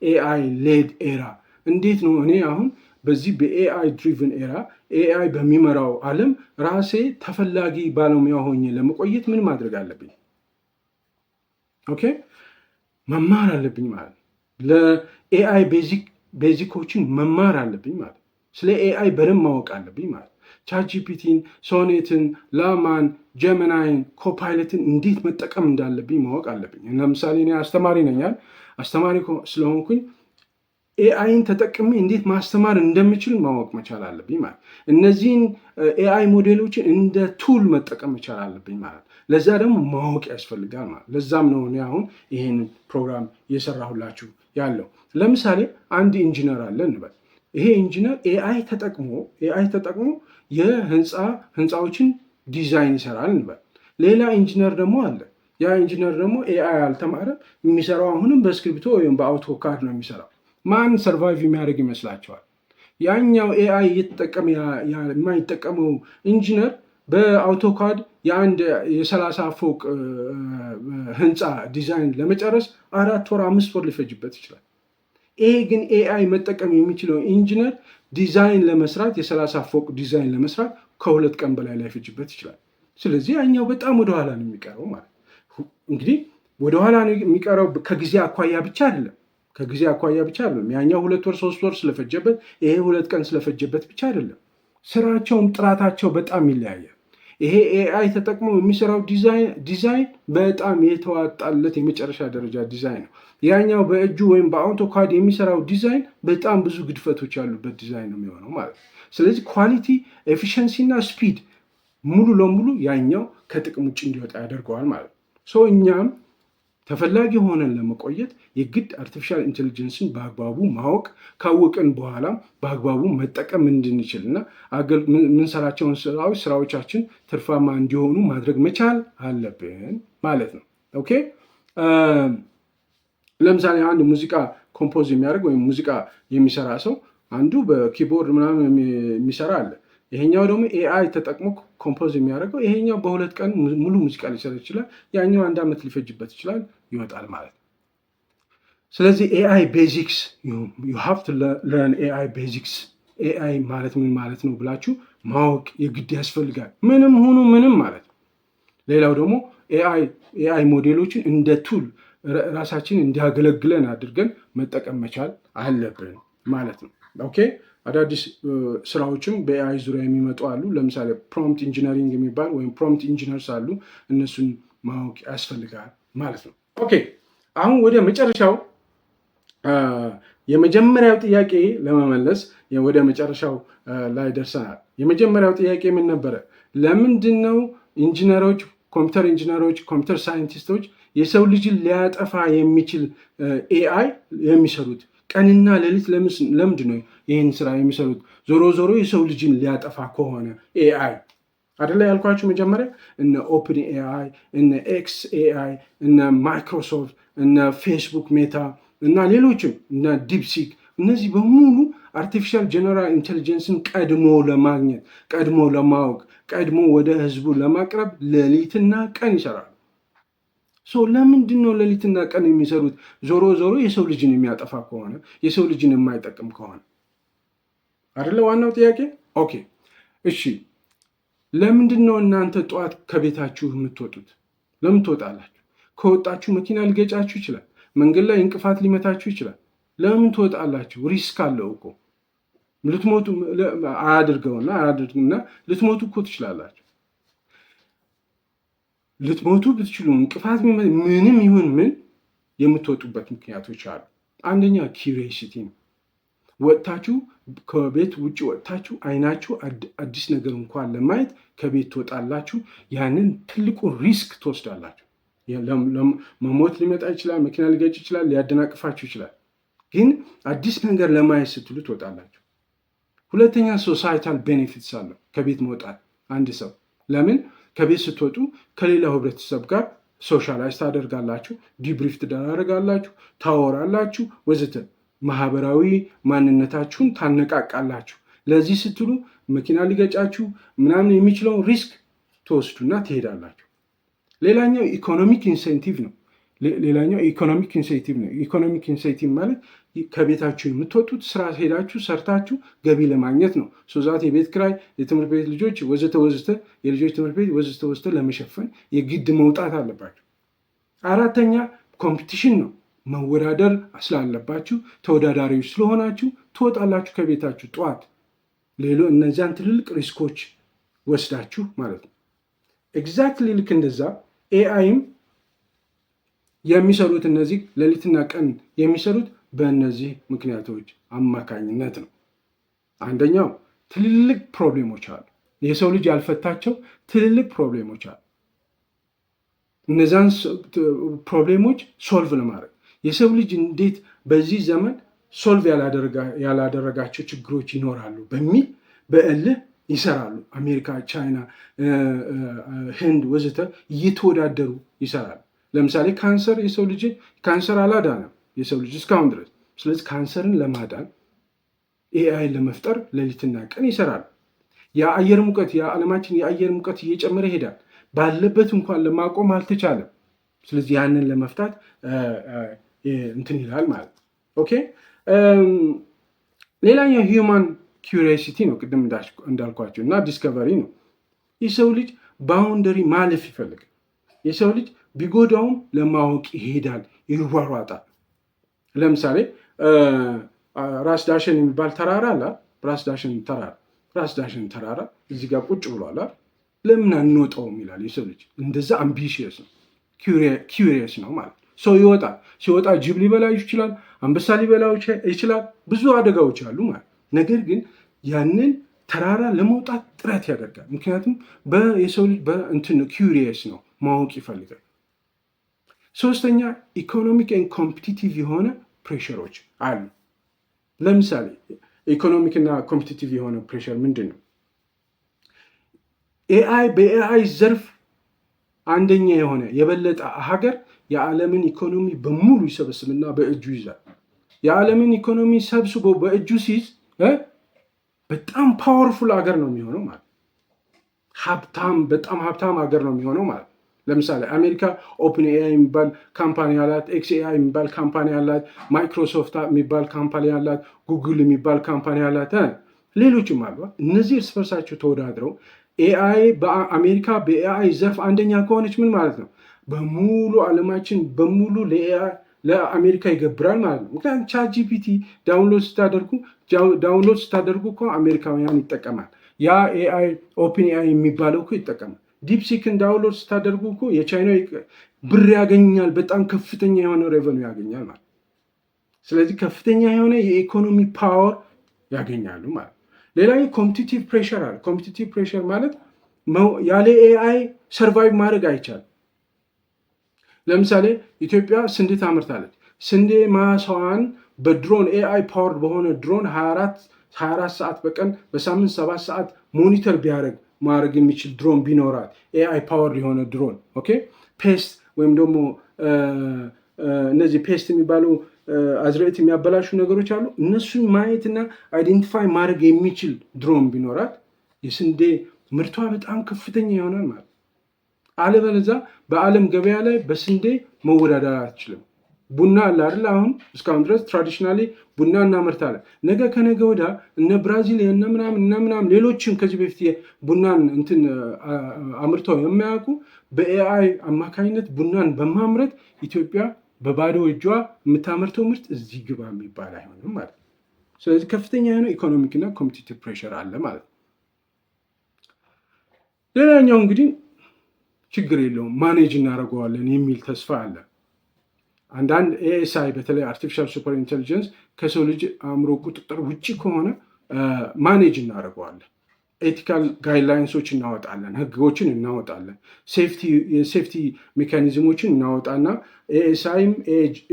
ኤአይ ሌድ ኤራ፣ እንዴት ነው እኔ አሁን በዚህ በኤአይ ድሪቭን ኤራ ኤአይ በሚመራው ዓለም ራሴ ተፈላጊ ባለሙያ ሆኜ ለመቆየት ምን ማድረግ አለብኝ? ኦኬ መማር አለብኝ ማለት ነው። ለኤአይ ቤዚኮችን መማር አለብኝ ማለት ነው። ስለ ኤአይ በደንብ ማወቅ አለብኝ ማለት ነው። ቻትጂፒቲን፣ ሶኔትን፣ ላማን፣ ጀመናይን፣ ኮፓይለትን እንዴት መጠቀም እንዳለብኝ ማወቅ አለብኝ። ለምሳሌ እኔ አስተማሪ ነኛል። አስተማሪ ስለሆንኩኝ ኤአይን ተጠቅሜ እንዴት ማስተማር እንደምችል ማወቅ መቻል አለብኝ ማለት። እነዚህን ኤአይ ሞዴሎችን እንደ ቱል መጠቀም መቻል አለብኝ ማለት። ለዛ ደግሞ ማወቅ ያስፈልጋል ማለት። ለዛም ነው እኔ አሁን ይህን ፕሮግራም እየሰራሁላችሁ ያለው። ለምሳሌ አንድ ኢንጂነር አለ እንበል። ይሄ ኢንጂነር ኤአይ ተጠቅሞ የህንፃዎችን ዲዛይን ይሰራል እንበል። ሌላ ኢንጂነር ደግሞ አለ። ያ ኢንጂነር ደግሞ ኤአይ አልተማረም። የሚሰራው አሁንም በስክሪፕቶ ወይም በአውቶካድ ነው የሚሰራው። ማን ሰርቫይቭ የሚያደርግ ይመስላችኋል? ያኛው ኤአይ እየተጠቀመ የማይጠቀመው ኢንጂነር በአውቶካድ የአንድ የ30 ፎቅ ህንፃ ዲዛይን ለመጨረስ 4 ወር 5 ወር ሊፈጅበት ይችላል። ይሄ ግን ኤአይ መጠቀም የሚችለው ኢንጂነር ዲዛይን ለመስራት የ30 ፎቅ ዲዛይን ለመስራት ከ2 ቀን በላይ ላይፈጅበት ይችላል። ስለዚህ ያኛው በጣም ወደኋላ ነው የሚቀረው ማለት። እንግዲህ ወደኋላ ነው የሚቀረው ከጊዜ አኳያ ብቻ አይደለም። ያኛው 2 ወር 3 ወር ስለፈጀበት ይሄ 2 ቀን ስለፈጀበት ብቻ አይደለም። ስራቸውም ጥራታቸው በጣም ይለያያል። ይሄ ኤአይ ተጠቅሞ የሚሰራው ዲዛይን በጣም የተዋጣለት የመጨረሻ ደረጃ ዲዛይን ነው። ያኛው በእጁ ወይም በአውቶካድ የሚሰራው ዲዛይን በጣም ብዙ ግድፈቶች ያሉበት ዲዛይን ነው የሚሆነው ማለት። ስለዚህ ኳሊቲ፣ ኤፊሽንሲ እና ስፒድ ሙሉ ለሙሉ ያኛው ከጥቅም ውጭ እንዲወጣ ያደርገዋል ማለት ነው። እኛም ተፈላጊ ሆነን ለመቆየት የግድ አርቲፊሻል ኢንቴሊጀንስን በአግባቡ ማወቅ፣ ካወቅን በኋላ በአግባቡ መጠቀም እንድንችል እና የምንሰራቸውን ስራዎቻችን ትርፋማ እንዲሆኑ ማድረግ መቻል አለብን ማለት ነው። ኦኬ ለምሳሌ አንድ ሙዚቃ ኮምፖዝ የሚያደርግ ወይም ሙዚቃ የሚሰራ ሰው አንዱ በኪቦርድ ምናምን የሚሰራ አለ። ይሄኛው ደግሞ ኤአይ ተጠቅሞ ኮምፖዝ የሚያደርገው ይሄኛው በ2 ቀን ሙሉ ሙዚቃ ሊሰራ ይችላል። ያኛው 1 ዓመት ሊፈጅበት ይችላል፣ ይወጣል ማለት ነው። ስለዚህ ኤአይ ቤዚክስ you have to learn ኤአይ ቤዚክስ። ኤአይ ማለት ምን ማለት ነው ብላችሁ ማወቅ የግድ ያስፈልጋል። ምንም ሆኖ ምንም ማለት ነው። ሌላው ደግሞ ኤአይ ሞዴሎችን እንደ ቱል ራሳችን እንዲያገለግለን አድርገን መጠቀም መቻል አለብን ማለት ነው። ኦኬ አዳዲስ ስራዎችም በኤአይ ዙሪያ የሚመጡ አሉ። ለምሳሌ ፕሮምፕት ኢንጂነሪንግ የሚባል ወይም ፕሮምፕት ኢንጂነርስ አሉ። እነሱን ማወቅ ያስፈልጋል ማለት ነው። ኦኬ አሁን ወደ መጨረሻው የመጀመሪያው ጥያቄ ለመመለስ ወደ መጨረሻው ላይ ደርሰናል። የመጀመሪያው ጥያቄ ምን ነበረ? ለምንድን ነው ኢንጂነሮች፣ ኮምፒውተር ኢንጂነሮች፣ ኮምፒውተር ሳይንቲስቶች የሰው ልጅን ሊያጠፋ የሚችል ኤአይ የሚሰሩት? ቀንና ሌሊት ለምንድን ነው ይህን ስራ የሚሰሩት? ዞሮ የሰው ልጅን ሊያጠፋ ከሆነ ኤአይ አደላ ያልኳችሁ መጀመሪያ እነ ኦፕን ኤአይ፣ እነ ኤክስ ኤአይ፣ እነ ማይክሮሶፍት፣ እነ ፌስቡክ ሜታ እና ሌሎችም እነ ዲፕሲክ፣ እነዚህ በሙሉ አርቲፊሻል ጀነራል ኢንቴሊጀንስን ቀድሞ ለማግኘት፣ ቀድሞ ለማወቅ፣ ቀድሞ ወደ ህዝቡ ለማቅረብ ሌሊትና ቀን ይሰራሉ። ለምንድን ነው ሌሊትና ቀን የሚሰሩት? ዞሮ የሰው ልጅን የሚያጠፋ ከሆነ፣ የሰው ልጅን የማይጠቅም ከሆነ አደለ ዋናው ጥያቄ። ኦኬ እሺ፣ ለምንድን ነው እናንተ ጠዋት ከቤታችሁ የምትወጡት? ለምን ትወጣላችሁ? ከወጣችሁ መኪና ሊገጫችሁ ይችላል። መንገድ ላይ እንቅፋት ሊመታችሁ ይችላል። ለምን ትወጣላችሁ? ሪስክ አለው እኮ ልትሞቱ አያድርግና ልትሞቱ እኮ ትችላላችሁ። ልትሞቱ ብትችሉ እንቅፋት ምንም ይሁን ምን የምትወጡበት ምክንያቶች አሉ። አንደኛ ኪዩሪዮሲቲ ነው። ወጥታችሁ ከቤት ውጭ ወጥታችሁ አይናችሁ አዲስ ነገር እንኳን ለማየት ከቤት ትወጣላችሁ። ያንን ትልቁ ሪስክ ትወስዳላችሁ። መሞት ሊመጣ ይችላል፣ መኪና ሊገጭ ይችላል፣ ሊያደናቅፋችሁ ይችላል። ግን አዲስ ነገር ለማየት ስትሉ ትወጣላችሁ። ሁለተኛ ሶሳይታል ቤኔፊትስ አለው ከቤት መውጣት። አንድ ሰው ለምን ከቤት ስትወጡ ከሌላው ህብረተሰብ ጋር ሶሻላይዝ ታደርጋላችሁ፣ ዲብሪፍ ትደራረጋላችሁ፣ ታወራላችሁ፣ ወዘተ ማህበራዊ ማንነታችሁን ታነቃቃላችሁ። ለዚህ ስትሉ መኪና ሊገጫችሁ ምናምን የሚችለውን ሪስክ ትወስዱና ትሄዳላችሁ። ሌላኛው ኢኮኖሚክ ኢንሴንቲቭ ነው። ኢኮኖሚክ ኢንሴንቲቭ ማለት ከቤታችሁ የምትወጡት ስራ ሄዳችሁ ሰርታችሁ ገቢ ለማግኘት ነው። ሶዛት የቤት ክራይ፣ የትምህርት ቤት ልጆች ወዘተ የልጆች ትምህርት ቤት ወዘተ ለመሸፈን የግድ መውጣት አለባችሁ። አራተኛ ኮምፒቲሽን ነው። መወዳደር ስላለባችሁ ተወዳዳሪዎች ስለሆናችሁ ትወጣላችሁ ከቤታችሁ ጠዋት። እነዚያን ትልልቅ ሪስኮች ወስዳችሁ ማለት ነው። ኤግዛክትሊ ልክ እንደዛ ኤአይም የሚሰሩት እነዚህ ሌሊትና ቀን የሚሰሩት በእነዚህ ምክንያቶች አማካኝነት ነው። አንደኛው ትልልቅ ፕሮብሌሞች አሉ። የሰው ልጅ ያልፈታቸው ትልልቅ ፕሮብሌሞች አሉ። እነዛን ፕሮብሌሞች ሶልቭ ለማድረግ የሰው ልጅ እንዴት በዚህ ዘመን ሶልቭ ያላደረጋቸው ችግሮች ይኖራሉ በሚል በእልህ ይሰራሉ። አሜሪካ፣ ቻይና፣ ህንድ ወዘተ እየተወዳደሩ ይሰራሉ። ለምሳሌ ካንሰር የሰው ልጅ ካንሰር አላዳነም የሰው ልጅ እስካሁን ድረስ። ስለዚህ ካንሰርን ለማዳን ኤአይ ለመፍጠር ሌሊትና ቀን ይሰራሉ። የአየር ሙቀት የዓለማችን የአየር ሙቀት እየጨመረ ይሄዳል። ባለበት እንኳን ለማቆም አልተቻለም። ስለዚህ ያንን ለመፍታት እንትን ይላል ማለት ነው። ኦኬ ሌላኛው ሂውማን ኪዩሪዮሲቲ ነው። ቅድም እንዳልኳቸው እና ዲስከቨሪ ነው። የሰው ልጅ ባውንደሪ ማለፍ ይፈልጋል። የሰው ልጅ ቢጎዳውም ለማወቅ ይሄዳል፣ ይሯሯጣል። ለምሳሌ ራስ ዳሸን የሚባል ተራራ አለ። ራስ ዳሸን ተራራ እዚህ ጋር ቁጭ ብሏል። ለምን አንወጣውም ይላል የሰው ልጅ። እንደዛ አምቢሽየስ ነው፣ ኪዩሪየስ ነው ማለት ነው። ሰው ይወጣል። ሲወጣ ጅብ ሊበላው ይችላል፣ አንበሳ ሊበላው ይችላል፣ ብዙ አደጋዎች አሉ ማለት። ነገር ግን ያንን ተራራ ለመውጣት ጥረት ያደርጋል። ምክንያቱም የሰው ልጅ በእንትን ኪዩሪየስ ነው፣ ማወቅ ይፈልጋል። ሶስተኛ ኢኮኖሚክ ኤንድ ኮምፒቲቲቭ የሆነ ፕሬሸሮች አሉ። ለምሳሌ ኢኮኖሚክ እና ኮምፒቲቲቭ የሆነ ፕሬሸር ምንድን ነው? በኤአይ ዘርፍ አንደኛ የሆነ የበለጠ ሀገር የዓለምን ኢኮኖሚ በሙሉ ይሰበስብና በእጁ ይዛል። የዓለምን ኢኮኖሚ ሰብስቦ በእጁ ሲይዝ በጣም ፓወርፉል ሀገር ነው የሚሆነው ማለት፣ በጣም ሀብታም ሀገር ነው የሚሆነው ማለት። ለምሳሌ አሜሪካ ኦፕን ኤአይ የሚባል ካምፓኒ አላት፣ ኤክስ ኤአይ የሚባል ካምፓኒ አላት፣ ማይክሮሶፍት የሚባል ካምፓኒ አላት፣ ጉግል የሚባል ካምፓኒ አላት፣ ሌሎችም አሉ። እነዚህ እርስ በርሳቸው ተወዳድረው ኤአይ በአሜሪካ በኤአይ ዘርፍ አንደኛ ከሆነች ምን ማለት ነው? በሙሉ ዓለማችን በሙሉ ለአሜሪካ ይገብራል ማለት ነው። ምክንያቱም ቻትጂፒቲ ዳውንሎድ ስታደርጉ እኮ አሜሪካውያን ይጠቀማል። ያ ኤአይ ኦፕን ኤአይ የሚባለው እኮ ይጠቀማል። ዲፕሲክን ዳውንሎድ ስታደርጉ እኮ የቻይና ብር ያገኛል፣ በጣም ከፍተኛ የሆነ ሬቨኑ ያገኛል ማለት። ስለዚህ ከፍተኛ የሆነ የኢኮኖሚ ፓወር ያገኛሉ ማለት። ሌላ ኮምፒቲቲቭ ፕሬሸር አለ። ኮምፒቲቲቭ ፕሬሸር ማለት ያለ ኤአይ ሰርቫይቭ ማድረግ አይቻልም። ለምሳሌ ኢትዮጵያ ስንዴ ታመርታለች። ስንዴ ማሳዋን በድሮን ኤአይ ፓወር በሆነ ድሮን 24 ሰዓት በቀን በሳምንት 7 ሰዓት ሞኒተር ቢያደርግ ማድረግ የሚችል ድሮን ቢኖራት ኤአይ ፓወር የሆነ ድሮን ኦኬ ፔስት ወይም ደግሞ እነዚህ ፔስት የሚባሉ አዝርዕት የሚያበላሹ ነገሮች አሉ። እነሱን ማየትና አይዴንቲፋይ ማድረግ የሚችል ድሮን ቢኖራት የስንዴ ምርቷ በጣም ከፍተኛ ይሆናል ማለት። አለበለዚያ በዓለም ገበያ ላይ በስንዴ መወዳደር አትችልም። ቡና አለ አይደል? አሁን እስካሁን ድረስ ትራዲሽናሊ ቡና እናመርታለን። ነገ ከነገ ወዳ እነ ብራዚል እነ ምናምን ሌሎችም ከዚህ በፊት ቡናን እንትን አምርተው የማያውቁ በኤአይ አማካኝነት ቡናን በማምረት ኢትዮጵያ በባዶ እጇ የምታመርተው ምርት እዚህ ግባ የሚባል አይሆንም ማለት ነው። ስለዚህ ከፍተኛ የሆነ ኢኮኖሚክ እና ኮምፒቲቲቭ ፕሬሸር አለ ማለት ነው። ሌላኛው እንግዲህ ችግር የለውም ማኔጅ እናደርገዋለን የሚል ተስፋ አለ። አንዳንድ ኤኤስአይ በተለይ አርቲፊሻል ሱፐር ኢንቴሊጀንስ ከሰው ልጅ አእምሮ ቁጥጥር ውጭ ከሆነ ማኔጅ እናደርገዋለን። ኤቲካል ጋይድላይንሶች እናወጣለን፣ ህጎችን እናወጣለን፣ የሴፍቲ ሜካኒዝሞችን እናወጣና ኤኤስአይም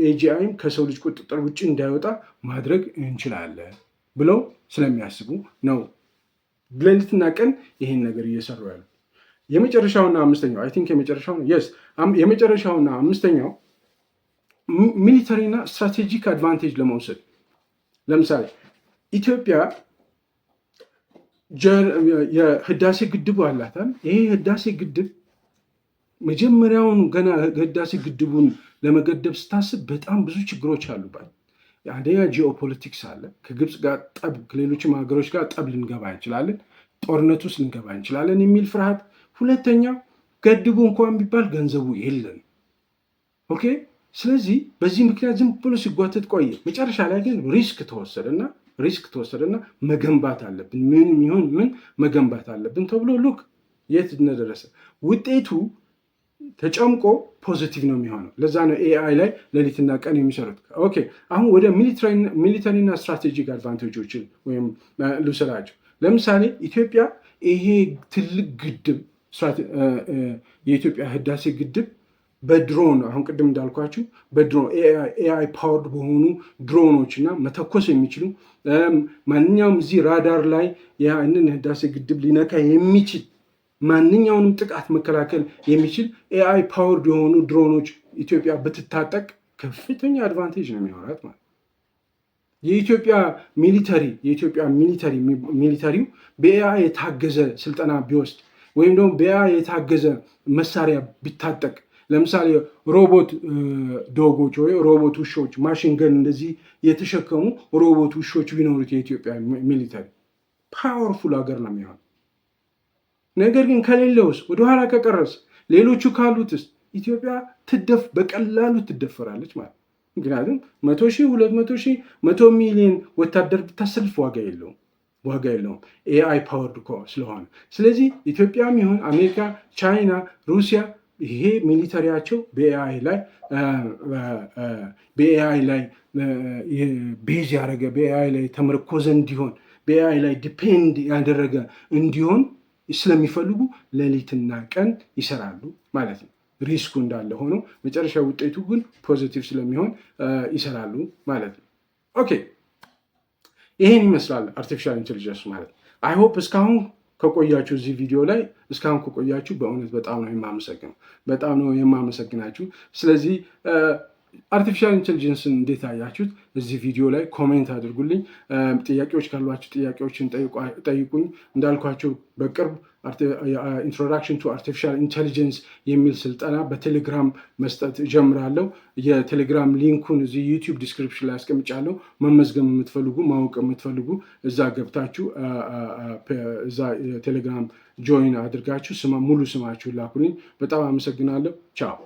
ኤጂአይም ከሰው ልጅ ቁጥጥር ውጭ እንዳይወጣ ማድረግ እንችላለን ብለው ስለሚያስቡ ነው ሌሊትና ቀን ይህን ነገር እየሰሩ ያሉ። የመጨረሻውና አምስተኛው አይ ቲንክ የመጨረሻውና አምስተኛው ሚሊተሪና ስትራቴጂክ አድቫንቴጅ ለመውሰድ ለምሳሌ ኢትዮጵያ የህዳሴ ግድቡ አላታል። ይሄ ህዳሴ ግድብ መጀመሪያውን ገና ህዳሴ ግድቡን ለመገደብ ስታስብ በጣም ብዙ ችግሮች አሉባት። አንደኛ ጂኦፖለቲክስ አለ። ከግብፅ ጋር ጠብ፣ ከሌሎችም ሀገሮች ጋር ጠብ ልንገባ እንችላለን፣ ጦርነት ውስጥ ልንገባ እንችላለን የሚል ፍርሃት። ሁለተኛ ገድቡ እንኳን ቢባል ገንዘቡ የለን። ኦኬ። ስለዚህ በዚህ ምክንያት ዝም ብሎ ሲጓተት ቆየ። መጨረሻ ላይ ግን ሪስክ ተወሰደና መገንባት አለብን፣ ምን ይሁን ምን መገንባት አለብን ተብሎ ሉክ የት እንደደረሰ ውጤቱ ተጨምቆ ፖዚቲቭ ነው የሚሆነው። ለዛ ነው ኤአይ ላይ ሌሊትና ቀን የሚሰሩት። ኦኬ አሁን ወደ ሚሊተሪና ስትራቴጂክ አድቫንቴጆችን ወይም ልውሰዳቸው። ለምሳሌ ኢትዮጵያ ይሄ ትልቅ ግድብ የኢትዮጵያ ህዳሴ ግድብ በድሮን አሁን ቅድም እንዳልኳችሁ በድሮን ኤአይ ፓወርድ በሆኑ ድሮኖች እና መተኮስ የሚችሉ ማንኛውም እዚህ ራዳር ላይ ያንን ህዳሴ ግድብ ሊነካ የሚችል ማንኛውንም ጥቃት መከላከል የሚችል ኤአይ ፓወርድ የሆኑ ድሮኖች ኢትዮጵያ ብትታጠቅ ከፍተኛ አድቫንቴጅ ነው የሚኖራት ማለት። የኢትዮጵያ ሚሊተሪው በኤአይ የታገዘ ስልጠና ቢወስድ ወይም ደግሞ በኤአይ የታገዘ መሳሪያ ቢታጠቅ፣ ለምሳሌ ሮቦት ዶጎች ወይ ሮቦት ውሾች ማሽን ገን እንደዚህ የተሸከሙ ሮቦት ውሾች ቢኖሩት የኢትዮጵያ ሚሊተሪ ፓወርፉል ሀገር ነው የሚሆን። ነገር ግን ከሌለውስ ወደኋላ ከቀረስ ሌሎቹ ካሉትስ ኢትዮጵያ በቀላሉ ትደፈራለች ማለት። ምክንያቱም 100,000 200,000 100 ሚሊዮን ወታደር ብታሰልፍ ዋጋ የለውም ኤአይ ፓወርድ ስለሆነ። ስለዚህ ኢትዮጵያም ይሁን አሜሪካ፣ ቻይና፣ ሩሲያ ይሄ ሚሊተሪያቸው በኤአይ ላይ ቤዝ ያደረገ በኤአይ ላይ ተመርኮዘ እንዲሆን በኤአይ ላይ ዲፔንድ ያደረገ እንዲሆን ስለሚፈልጉ ሌሊትና ቀን ይሰራሉ ማለት ነው። ሪስኩ እንዳለ ሆኖ መጨረሻ ውጤቱ ግን ፖዚቲቭ ስለሚሆን ይሰራሉ ማለት ነው። ኦኬ ይሄን ይመስላል አርቲፊሻል ኢንቴሊጀንስ ማለት። አይ ሆፕ እስካሁን ከቆያችሁ እዚህ ቪዲዮ ላይ እስካሁን ከቆያችሁ በእውነት በጣም ነው የማመሰግናችሁ። ስለዚህ አርቲፊሻል ኢንቴሊጀንስን እንዴት አያችሁት? እዚህ ቪዲዮ ላይ ኮሜንት አድርጉልኝ። ጥያቄዎች ካሏችሁ ጥያቄዎችን ጠይቁኝ። እንዳልኳቸው በቅርብ ኢንትሮዳክሽን ቱ አርቲፊሻል ኢንቴሊጀንስ የሚል ስልጠና በቴሌግራም መስጠት ጀምራለሁ። የቴሌግራም ሊንኩን እዚህ ዩቲዩብ ዲስክሪፕሽን ላይ አስቀምጫለሁ። መመዝገብ የምትፈልጉ ማወቅ የምትፈልጉ እዛ ገብታችሁ እዛ ቴሌግራም ጆይን አድርጋችሁ ሙሉ ስማችሁን ላኩልኝ። በጣም አመሰግናለሁ። ቻው